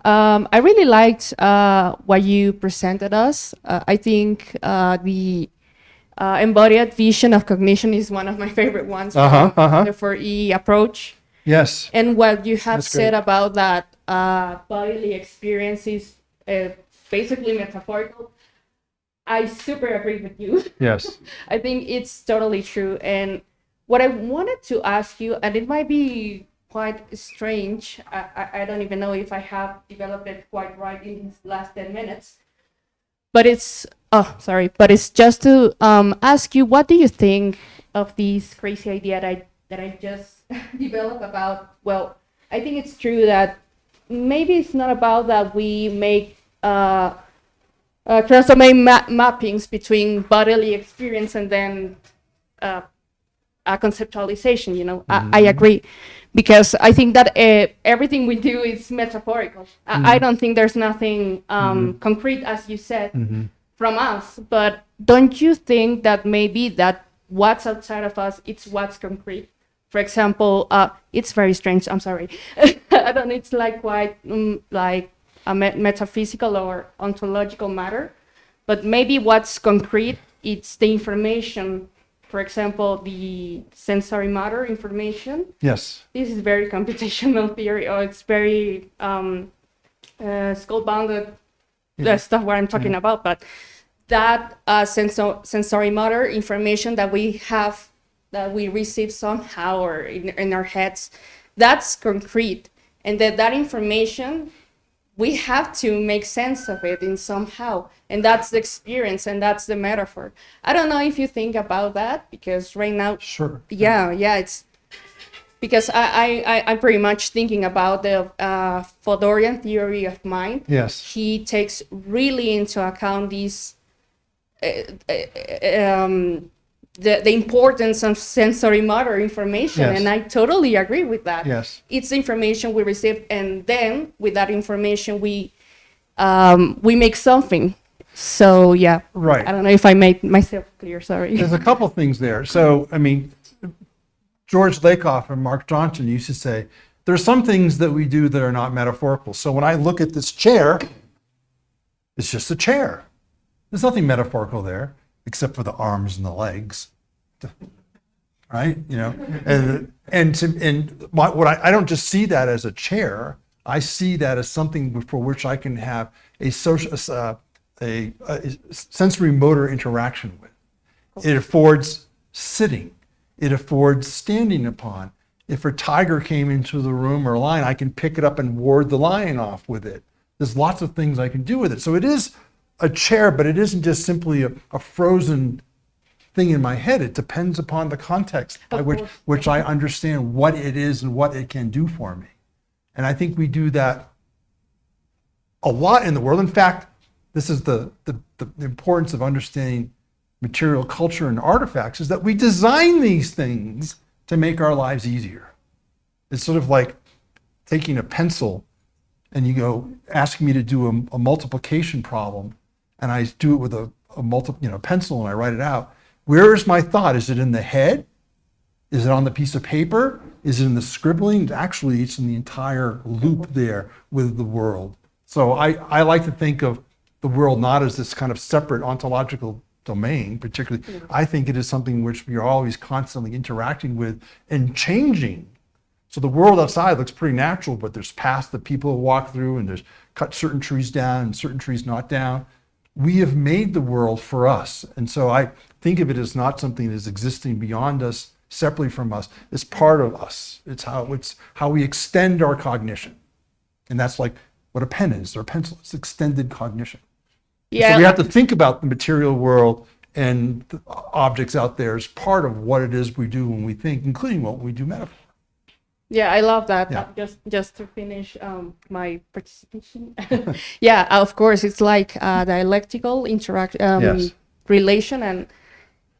I really liked what you presented us. I think the embodied vision of cognition is one of my favorite ones from the 4E approach. Yes. And what you have That's said great. about that bodily experience is basically metaphorical. I super agree with you. Yes. I think it's totally true. And what I wanted to ask you, and it might be quite strange, I don't even know if I have developed it quite right in these last 10 minutes, but it's just to ask you, what do you think of this crazy idea that I just developed about, well, I think it's true that maybe it's not about that we make cross-domain mappings between bodily experience and then a conceptualization, I agree, because I think that everything we do is metaphorical. I don't think there's nothing concrete, as you said, from us, but don't you think that maybe that what's outside of us, it's what's concrete? For example, it's very strange, I'm sorry. I don't, it's like quite like a metaphysical or ontological matter, but maybe what's concrete, it's the information, for example, the sensory matter information. Yes. This is very computational theory, or it's very skull-bounded stuff what I'm talking about, but that sensory matter information that we have, that we receive somehow or in our heads, that's concrete. and that information, we have to make sense of it in somehow, and that's the experience, and that's the metaphor. I don't know if you think about that, because right now, Sure. yeah, it's because I'm pretty much thinking about the Fodorian theory of mind. Yes. He takes really into account these the importance of sensory motor information, Yes. and I totally agree with that. Yes. It's the information we receive, and then with that information we make something. So yeah, Right. I don't know if I made myself clear. Sorry. There's a couple things there. So, I mean, George Lakoff and Mark Johnson used to say, there's some things that we do that are not metaphorical. So when I look at this chair, it's just a chair. There's nothing metaphorical there, except for the arms and the legs, right? You know, I don't just see that as a chair. I see that as something for which I can have a sensory motor interaction with. It affords sitting. It affords standing upon. If a tiger came into the room or a lion, I can pick it up and ward the lion off with it. There's lots of things I can do with it. So it is a chair, but it isn't just simply a frozen thing in my head. It depends upon the context by which I understand what it is and what it can do for me. And I think we do that a lot in the world. In fact, this is the importance of understanding material culture and artifacts, is that we design these things to make our lives easier. It's sort of like taking a pencil and you go asking me to do a multiplication problem, and I do it with a pencil and I write it out. Where is my thought? Is it in the head? Is it on the piece of paper? Is it in the scribbling? Actually, it's in the entire loop there with the world. So I like to think of the world not as this kind of separate ontological domain, particularly. I think it is something which we are always constantly interacting with and changing. So the world outside looks pretty natural, but there's paths that people walk through, and there's cut certain trees down and certain trees not down. We have made the world for us. And so I think of it as not something that is existing beyond us, separately from us. It's part of us. It's how we extend our cognition. And that's like what a pen is, or a pencil. It's extended cognition. Yeah. So we have to think about the material world and the objects out there as part of what it is we do when we think, including what we do metaphor. Yeah, I love that. Yeah. Just to finish my participation. Yeah, of course, it's like a dialectical Yes. relation, and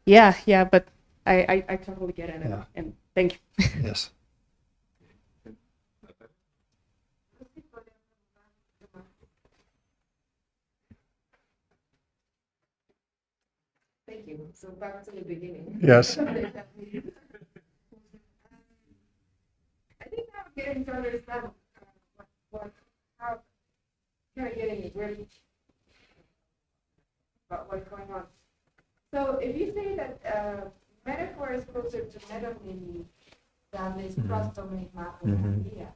yeah, but I totally get it, Yeah. and thank you. Yes. Thank you. So back to the beginning. Yes. I think now I'm getting to understand how kind of getting it really about what's going on. So if you say that metaphor is closer to metonymy than this cross-domain mapping idea,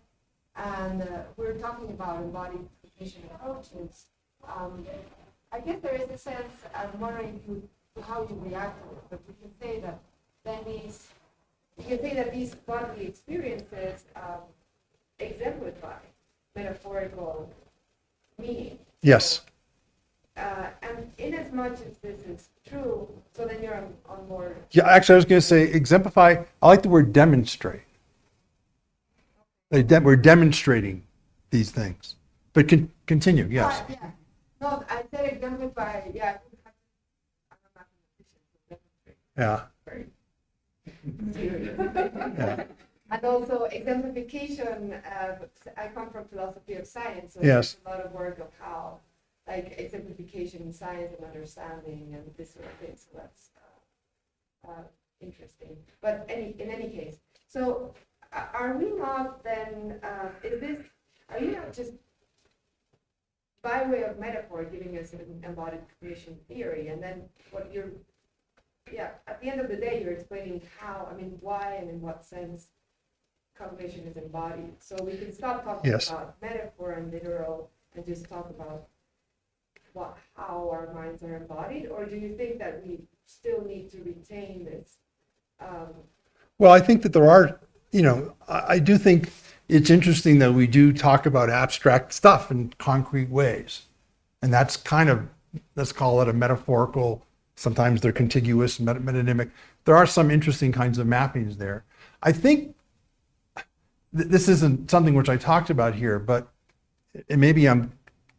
and we're talking about embodied cognition approaches, I guess there is a sense, I'm wondering how you react to it, but you can say that these bodily experiences exemplify metaphorical meaning. Yes. And in as much as this is true, so then you're on board. Yeah, actually, I was going to say exemplify. I like the word demonstrate. We're demonstrating these things. But continue, yes. Yeah. No, I said exemplify, yeah. Yeah. Yeah. And also exemplification, I come from philosophy of science, so Yes. there's a lot of work of how, like, exemplification in science and understanding and this sort of thing, so that's interesting. But in any case, so are we not then, are you not just by way of metaphor giving us an embodied cognition theory, and then what you're, at the end of the day, you're explaining why and in what sense cognition is embodied. So we can stop talking Yes. about metaphor and literal and just talk about how our minds are embodied, or do you think that we still need to retain this? Well, I think that there are, I do think it's interesting that we do talk about abstract stuff in concrete ways. And that's kind of, let's call it a metaphorical, sometimes they're contiguous, metonymic. There are some interesting kinds of mappings there. I think this isn't something which I talked about here, but maybe I'm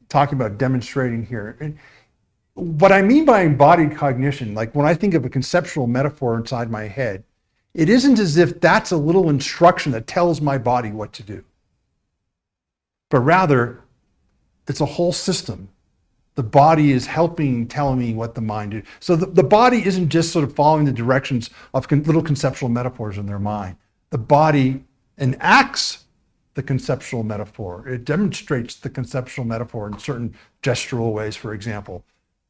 talking about demonstrating here. And what I mean by embodied cognition, like when I think of a conceptual metaphor inside my head, it isn't as if that's a little instruction that tells my body what to do, but rather it's a whole system. The body is helping, telling me what the mind is. So the body isn't just sort of following the directions of little conceptual metaphors in their mind. The body enacts the conceptual metaphor. It demonstrates the conceptual metaphor in certain gestural ways, for example.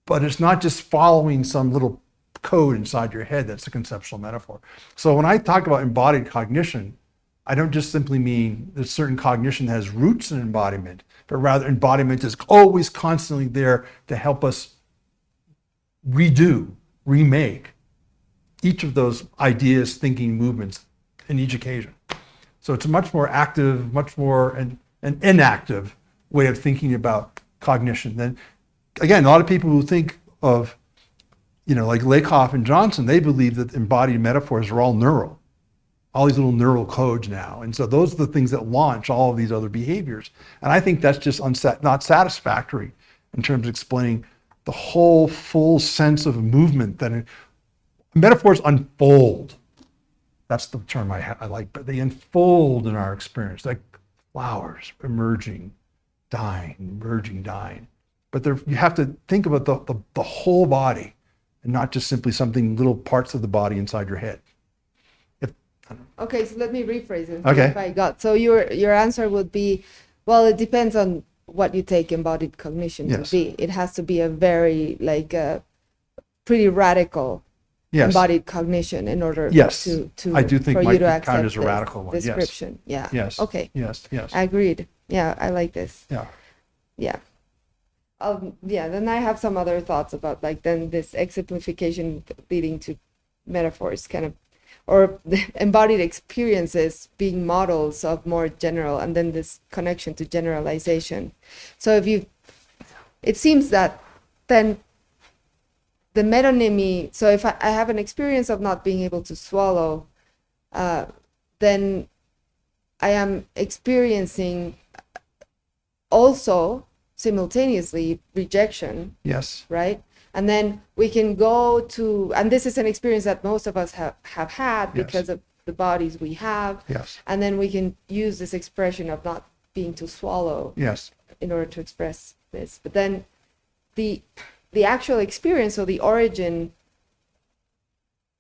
But it's not just following some little code inside your head that's a conceptual metaphor. So when I talk about embodied cognition, I don't just simply mean that certain cognition has roots in embodiment, but rather embodiment is always constantly there to help us redo, remake each of those ideas, thinking, movements in each occasion. So it's a much more active, much more an inactive way of thinking about cognition. Then, again, a lot of people who think of, like Lakoff and Johnson, they believe that embodied metaphors are all neural. All these little neural codes now. And so those are the things that launch all of these other behaviors. And I think that's just not satisfactory in terms of explaining the whole full sense of movement that metaphors unfold. That's the term I like, but they unfold in our experience, like flowers emerging, dying, emerging, dying. But you have to think about the whole body and not just simply something, little parts of the body inside your head. Okay, so let me rephrase it. Okay. If I got so your answer would be, well, it depends on what you take embodied cognition Yes. to be. It has to be a very pretty radical Yes. embodied cognition in order Yes. to I do think for might you to be accept counted as a this radical one. Yes. description. Yeah. Yes. Okay. Yes. Yes. Agreed. Yeah, I like this. Yeah. Yeah. Then I have some other thoughts about then this exemplification leading to metaphors kind of, or the embodied experiences being models of more general, and then this connection to generalization. So it seems that then the metonymy, so if I have an experience of not being able to swallow, then I am experiencing also simultaneously rejection, Yes. right? And then we can go to, and this is an experience that most of us have had because of the bodies we have. Yes. And then we can use this expression of not being to swallow Yes. in order to express this. But then the actual experience, or the origin,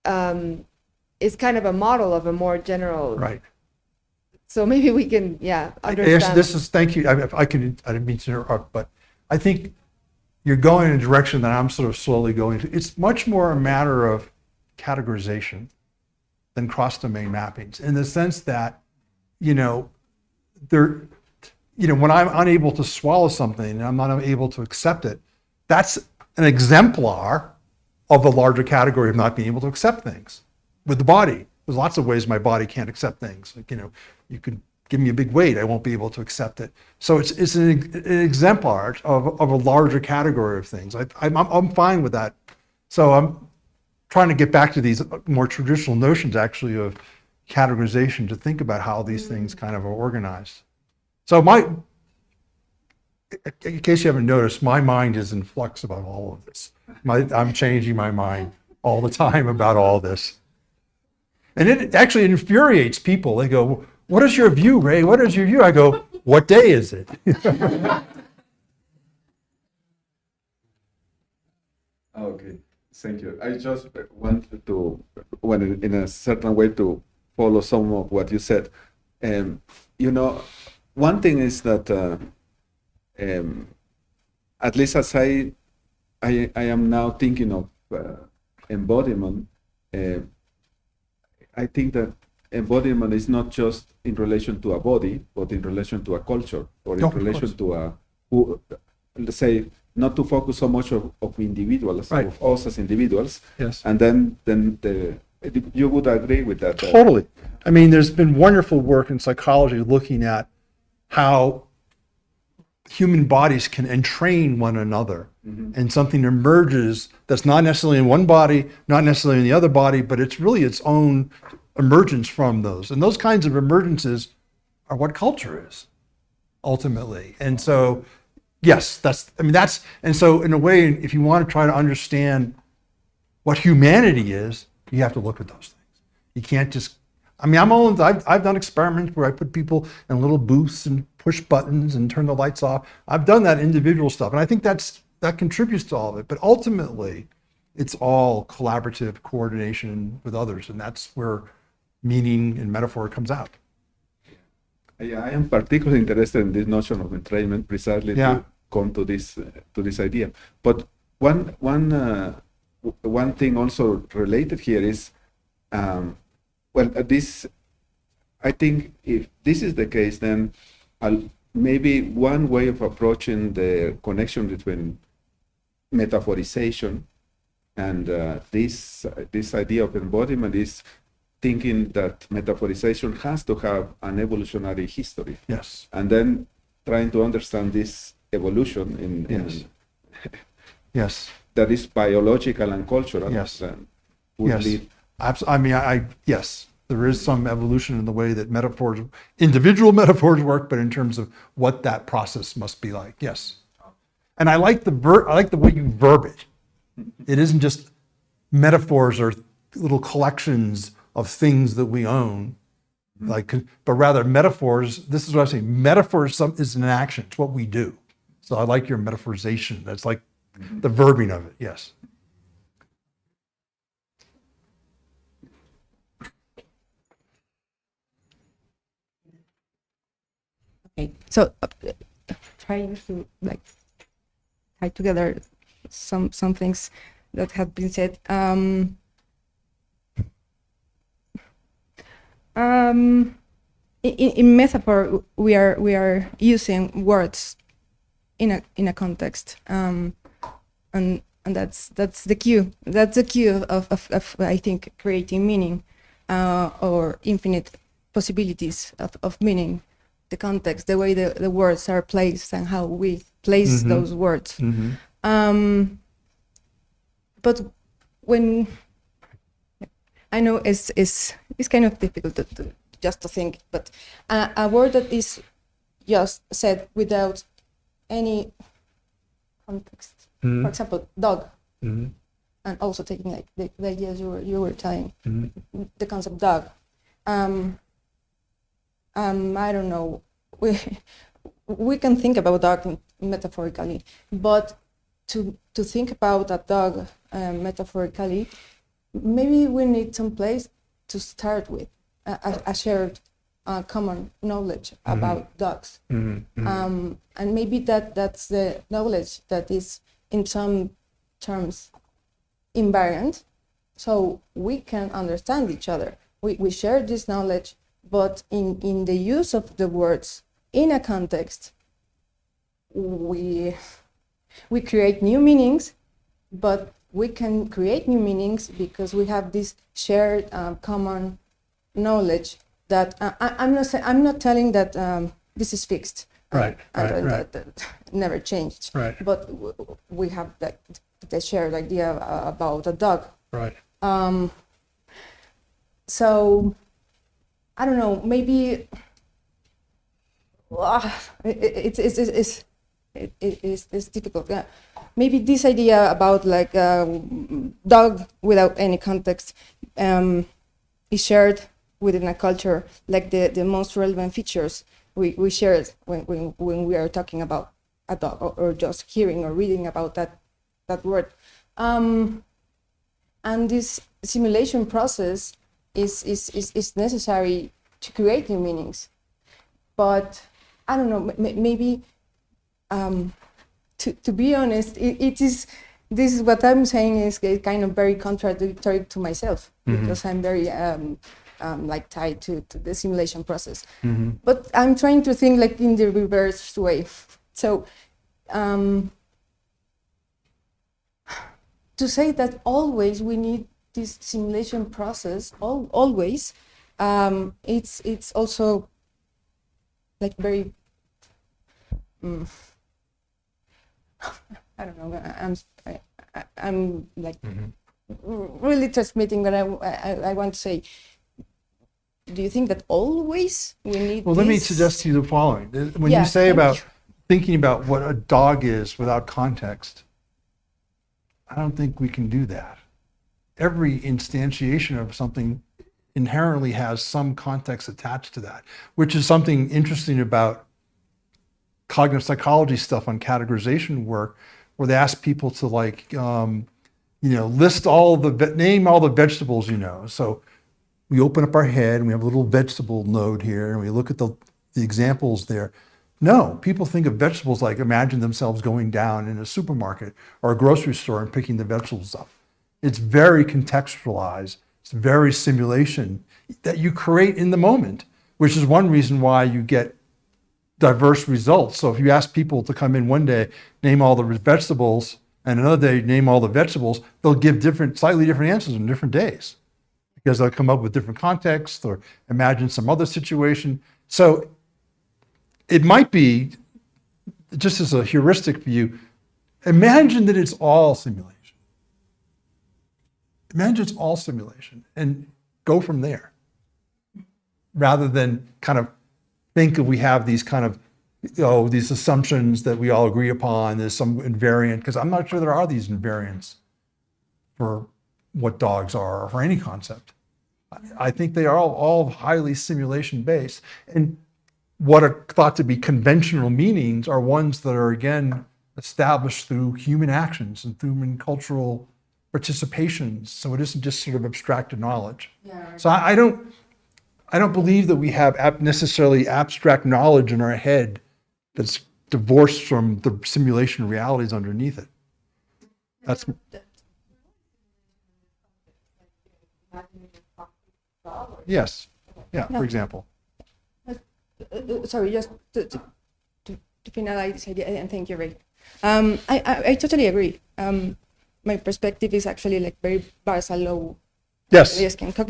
is kind of a model of a more general. Right. So maybe we can, understand. Yes, thank you. I didn't mean to interrupt, but I think you're going in a direction that I'm sort of slowly going to. It's much more a matter of categorization than cross-domain mappings, in the sense that, when I'm unable to swallow something and I'm not able to accept it, that's an exemplar of the larger category of not being able to accept things. With the body, there's lots of ways my body can't accept things. Like, you could give me a big weight, I won't be able to accept it. So it's an exemplar of a larger category of things. I'm fine with that. So I'm trying to get back to these more traditional notions, actually, of categorization, to think about how these things kind of are organized. So in case you haven't noticed, my mind is in flux about all of this. I'm changing my mind all the time about all this. And it actually infuriates people. They go, "What is your view, Ray? What is your view?" I go, "What day is it?" Okay, thank you. I just wanted to, in a certain way, to follow some of what you said. One thing is that, at least as I am now thinking of embodiment, I think that embodiment is not just in relation to a body, but in relation to a culture, or in relation to let's say, not to focus so much of individuals, Right. of us as individuals, Yes. and then You would agree with that? Totally. I mean, there's been wonderful work in psychology looking at how human bodies can entrain one another, and something emerges that's not necessarily in one body, not necessarily in the other body, but it's really its own emergence from those. And those kinds of emergences are what culture is, ultimately. And so, yes, and so in a way, if you want to try to understand what humanity is, you have to look at those things. You can't just, I've done experiments where I put people in little booths and push buttons and turn the lights off. I've done that individual stuff. And I think that contributes to all of it. But ultimately, it's all collaborative coordination with others. And that's where meaning and metaphor comes out. Yeah, I am particularly interested in this notion of entrainment precisely to come to this idea. But one thing also related here is, this, I think if this is the case, then maybe one way of approaching the connection between metaphorization and this idea of embodiment is thinking that metaphorization has to have an evolutionary history. Yes. And then trying to understand this evolution in Yes. that is biological and cultural. Yes. Would Yes. lead. Yes, there is some evolution in the way that individual metaphors work, but in terms of what that process must be like. Yes. And I like the way you verb it. It isn't just metaphors or little collections of things that we own, but rather metaphors. This is what I'm saying. Metaphors is an action. It's what we do. So I like your metaphorization. That's like the verbing of it. Yes. Okay, so trying to tie together some things that have been said. In metaphor, we are using words in a context, and that's the cue. That's the cue of I think creating meaning, or infinite possibilities of meaning. The context, the way the words are placed, and how we place those words. But when I know it's kind of difficult to just to think, but a word that is just said without any context. For example, dog, and also taking like the ideas you were telling, the concept dog. I don't know. We can think about dog metaphorically, but to think about a dog metaphorically, maybe we need some place to start with, a shared common knowledge about dogs, and maybe that's the knowledge that is in some terms invariant, so we can understand each other. We share this knowledge, but in the use of the words in a context, we create new meanings, but we can create new meanings because we have this shared common knowledge that I'm not telling that this is fixed, Right. that never changed. Right. But we have the shared idea about a dog. Right. So I don't know. Maybe it's difficult. Yeah. Maybe this idea about like dog without any context is shared within a culture. Like the most relevant features we share it when we are talking about a dog, or just hearing or reading about that word. And this simulation process is necessary to create new meanings. But I don't know, maybe to be honest, this is what I'm saying is kind of very contradictory to myself, because I'm very like tied to the simulation process. But I'm trying to think like in the reverse way. So to say that always we need this simulation process always, it's also like very I don't know. I'm like really transmitting what I want to say. Do you think that always we need? Well, let me this? suggest to you the following. When Yeah, you say thank about you. thinking about what a dog is without context, I don't think we can do that. Every instantiation of something inherently has some context attached to that, which is something interesting about cognitive psychology stuff on categorization work, where they ask people to like, list name all the vegetables you know. So we open up our head and we have a little vegetable node here and we look at the examples there. No, people think of vegetables like imagine themselves going down in a supermarket or a grocery store and picking the vegetables up. It's very contextualized. It's very simulation that you create in the moment, which is one reason why you get diverse results. So if you ask people to come in one day, name all the vegetables, and another day, name all the vegetables, they'll give slightly different answers on different days, because they'll come up with different contexts or imagine some other situation. So it might be, just as a heuristic view, imagine that it's all simulation. Imagine it's all simulation and go from there, rather than kind of think that we have these kind of, these assumptions that we all agree upon, there's some invariant, because I'm not sure there are these invariants for what dogs are or for any concept. I think they are all highly simulation based. And what are thought to be conventional meanings are ones that are, again, established through human actions and through human cultural participations. So it isn't just sort of abstracted knowledge. Yeah. So I don't believe that we have necessarily abstract knowledge in our head that's divorced from the simulation realities underneath it. That's yes. Yeah, for example. Sorry, just to finalize this idea, and thank you, Ray. I totally agree. My perspective is actually like very Barcelona. Yes,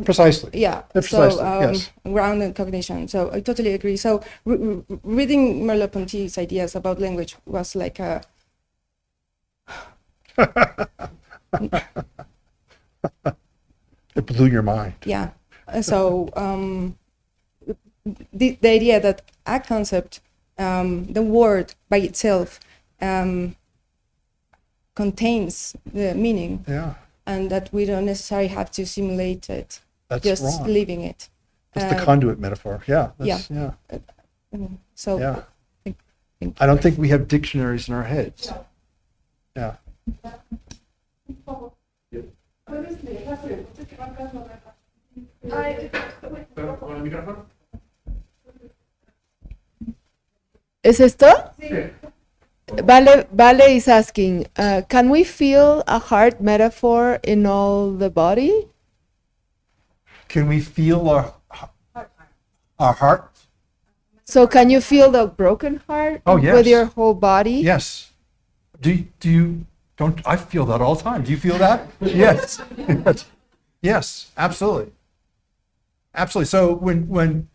Precisely. Yeah, So yes. grounded cognition. So I totally agree. So reading Merleau-Ponty's ideas about language was like a It blew your mind. Yeah. So the idea that a concept, the word by itself, contains the meaning. Yeah. And that we don't necessarily have to simulate it. That's just wrong. living it. That's the conduit metaphor. Yeah. Yeah. So yeah. I don't think we have dictionaries in our heads. Yeah. ¿Es esto? Vale is asking, can we feel a heart metaphor in all the body? Can we feel our heart? So can you feel the broken heart with your whole body? Yes. Do you don't I feel that all the time? Do you feel that? Yes. Yes, absolutely. Absolutely. So when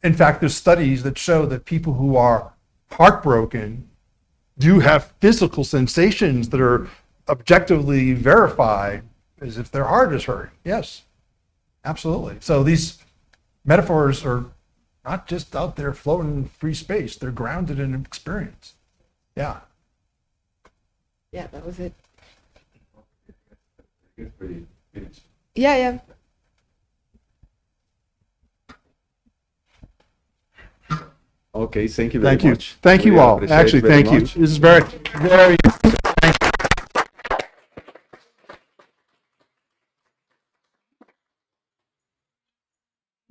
in fact there's studies that show that people who are heartbroken do have physical sensations that are objectively verified as if their heart is hurt. Yes, absolutely. So these metaphors are not just out there floating in free space. They're grounded in experience. Yeah. Yeah, that was it. Yeah. Okay, thank you very much. Thank you We all. appreciate Actually, very thank you. much. This is very